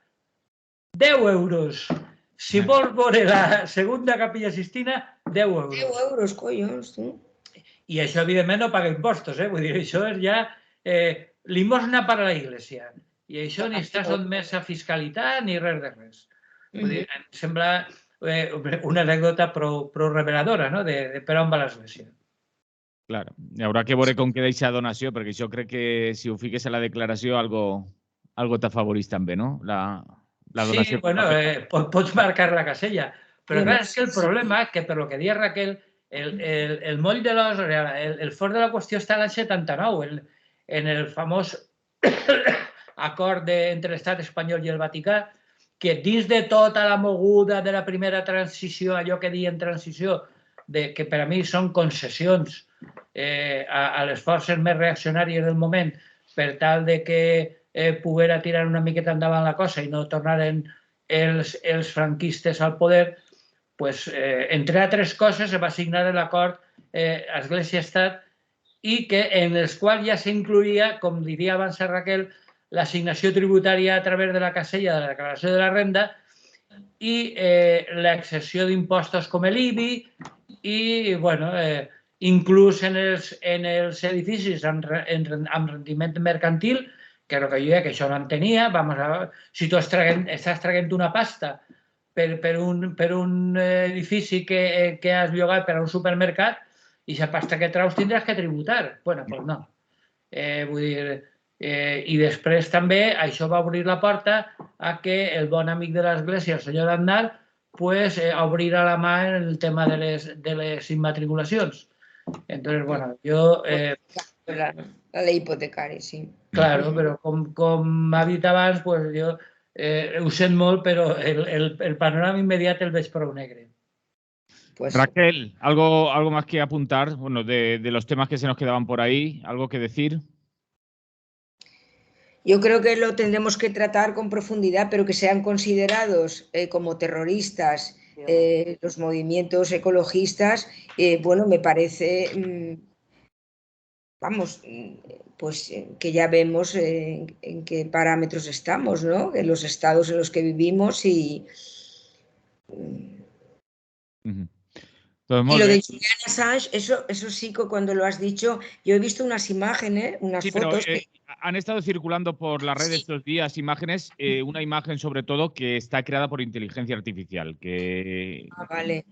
10 euros. Si vols veure la segunda capilla Sixtina, 10 euros. 10 euros, collons, tu. I això, evidentment, no paga impostos, vull dir, això és ja limosna per a la Iglesia. I això ni està sotmès a fiscalitat ni res de res. Vull dir, em sembla una anècdota prou reveladora, no?, de per on va l'Església. Claro, hi haurà que veure com queda aquesta donació, perquè jo crec que si ho fiques a la declaració algo t'afavorís també, no? La donació. Sí, bueno, pots marcar la casella. Però clar, és que el problema és que, per lo que deia Raquel, el moll de l'os, el fort de la qüestió està a l'any 79, en el famós acord entre l'estat espanyol i el Vaticà, que dins de tota la moguda de la primera transició, allò que diuen transició, que per a mi són concessions a les forces més reaccionàries del moment per tal de que poguera tirar una miqueta endavant la cosa i no tornaren els franquistes al poder, pues, entre altres coses, es va signar l'acord Església-Estat i en els quals ja s'incluïa, com diria abans Raquel, l'assignació tributària a través de la casella de la declaració de la renda i l'excepció d'impostos com l'IBI i, bueno, inclús en els edificis amb rendiment mercantil, que jo deia que això no en tenia. Si tu estàs traient una pasta per un edifici que has llogat per a un supermercat, i la pasta que traus tindràs que tributar. Bueno, doncs no. Vull dir, i després també això va obrir la porta a que el bon amic de l'Església, el senyor Aznar, obrirà la mà en el tema de les immatriculacions. Entonces, bueno, jo... La ley hipotecaria, sí. Claro, però com ha dit abans, jo ho sent molt, però el panorama immediat el veig prou negre. Pues, Raquel, ¿algo más que apuntar? Bueno, de los temas que se nos quedaban por ahí, ¿algo que decir? yo creo que lo tendremos que tratar con profundidad, pero que sean considerados como terroristas los movimientos ecologistas, bueno, me parece, vamos, pues que ya vemos en qué parámetros estamos, ¿no? En los estados en los que vivimos y Pues y molt lo bé. de Julian Assange, eso sí que cuando lo has dicho, yo he visto unas imágenes, unas Sí, pero fotos que han estado circulando por las redes sí. estos días imágenes, una imagen sobre todo que está creada por inteligencia artificial, que Ah, vale.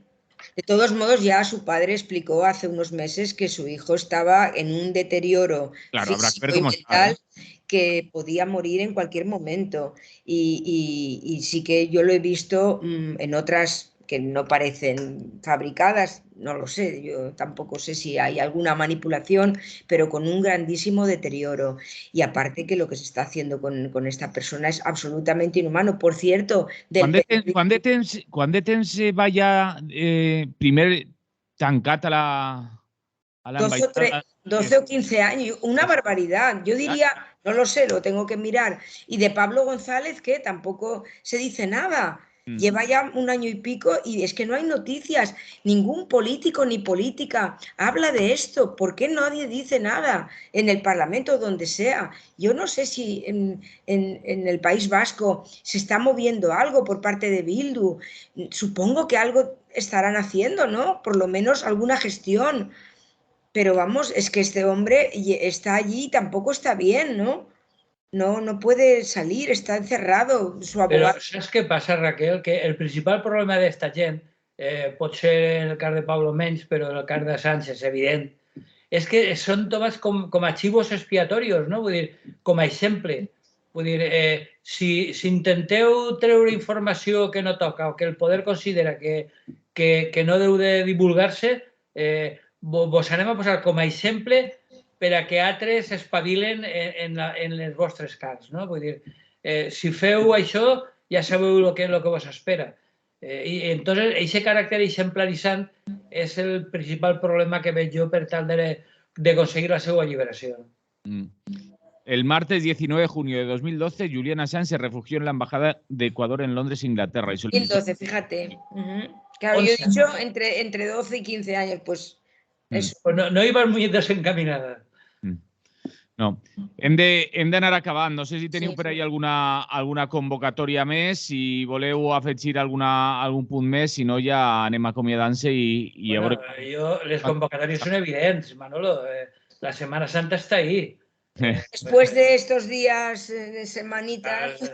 De todos modos, ya su padre explicó hace unos meses que su hijo estaba en un deterioro claro, habrá que ver físico y cómo está, mental que podía morir en cualquier momento. Y sí que yo lo he visto en otras que no parecen fabricadas, no lo sé, yo tampoco sé si hay alguna manipulación, pero con un grandísimo deterioro. Y aparte que lo que se está haciendo con esta persona es absolutamente inhumano. Por cierto, del Quan de temps va ja primer tancat a 12 o, l'ambaixada? 12 o 15 años, una barbaridad. Yo diría, no lo sé, lo tengo que mirar. Y de Pablo González, que tampoco se dice nada. Lleva ya un año y pico y es que no hay noticias. Ningún político ni política habla de esto. ¿Por qué nadie dice nada en el Parlamento, donde sea? Yo no sé si en el País Vasco se está moviendo algo por parte de Bildu. Supongo que algo estarán haciendo, ¿no? Por lo menos alguna gestión. Pero vamos, es que este hombre está allí y tampoco está bien, ¿no? No puede salir, está encerrado. Su Però abogado. saps què passa, Raquel? Que el principal problema d'esta gent, pot ser en el cas de Pablo menys, però en el cas de Sánchez és evident, és que són tomats com a xivos expiatorios, no? Vull dir, com a exemple. Vull dir, si intenteu treure informació que no toca o que el poder considera que no deu de divulgar-se, vos anem a posar com a exemple per a que altres espavilen en les vostres cars, no? Vull dir, si feu això, ja sabeu el que vos espera. I entonces, aquest caràcter exemplaritzant és el principal problema que veig jo per tal de conseguir la seva alliberació. El martes 19 de junio de 2012, Julian Assange se refugió en la Embajada de Ecuador en Londres, Inglaterra. 2012, fíjate. Claro, yo he dicho entre 12 y 15 años, pues eso. Pues no ibas muy desencaminada. No. Hem d'anar acabant. No sé si teniu per ahí alguna convocatòria més, si voleu afegir algun punt més, si no ja anem acomiadant-se i a veure... Les convocatòries són evidents, Manolo. La Semana Santa está ahí. Después de estos días de semanitas, sí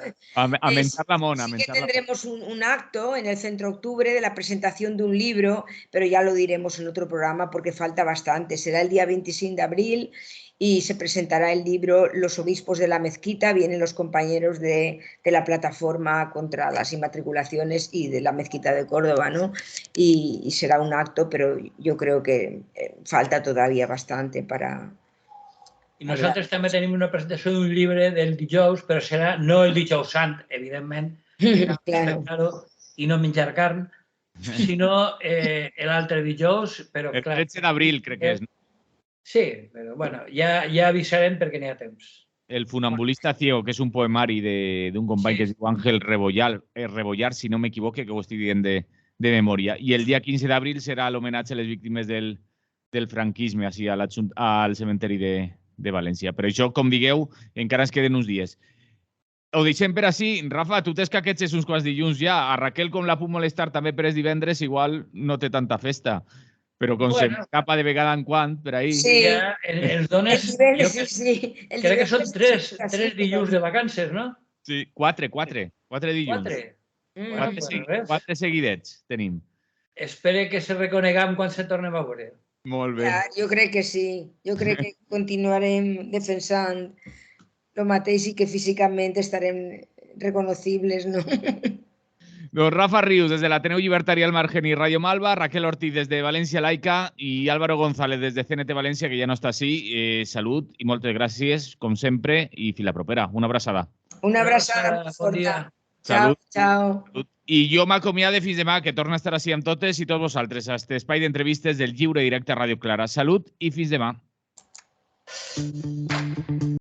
que tendremos un acto en el Centro Octubre de la presentación de un libro, pero ya lo diremos en otro programa porque falta bastante. Será el día 25 de abril y se presentará el libro Los obispos de la mezquita. Vienen los compañeros de la plataforma contra las inmatriculaciones y de la mezquita de Córdoba, ¿no? Y será un acto, pero yo creo que falta todavía bastante para... I nosaltres també tenim una presentació d'un llibre del dijous, però serà no el dijous sant, evidentment, claro, i no menjar carn, sinó l'altre dijous, però clar... El 13 d'abril, crec que és. Sí, però bueno, ja avisarem perquè n'hi ha temps. El funambulista ciego, que és un poemari d'un company que es diu Àngel Rebollar, si no m'equivoque, que ho estic dient de memòria. I el dia 15 d'abril serà l'homenatge a les víctimes del franquisme al cementeri de València. Per això, com digueu, encara ens queden uns dies. Ho deixem per així. Rafa, tu tens que aquests és uns quants dilluns ja. A Raquel, com la puc molestar també per els divendres, igual no té tanta festa. Però com se m'escapa de vegada en quant, per ahí... Sí, ja ens dones... Crec que són tres dilluns de vacances, no? Sí, quatre dilluns. Quatre seguidets tenim. Espero que se reconegam quan se tornem a veure. Molt bé. Jo crec que sí. Jo crec que continuarem defensant el mateix i que físicament estarem reconocibles, ¿no? Don Rafa Rius, desde la Ateneu Llibertari al Margen y Radio Malva, Raquel Ortiz desde Valencia Laica y Álvaro González desde CNT Valencia, que ya no está así. Salud y moltes gràcies, com sempre, i fins la propera. Una abraçada. Una abraçada. Bon dia. Salut. Ciao. I jo m'acomiade fins demà, que torna a estar així amb totes i tots vosaltres, a este espai d'entrevistes del Lliure Directe a Ràdio Clara. Salut i fins demà.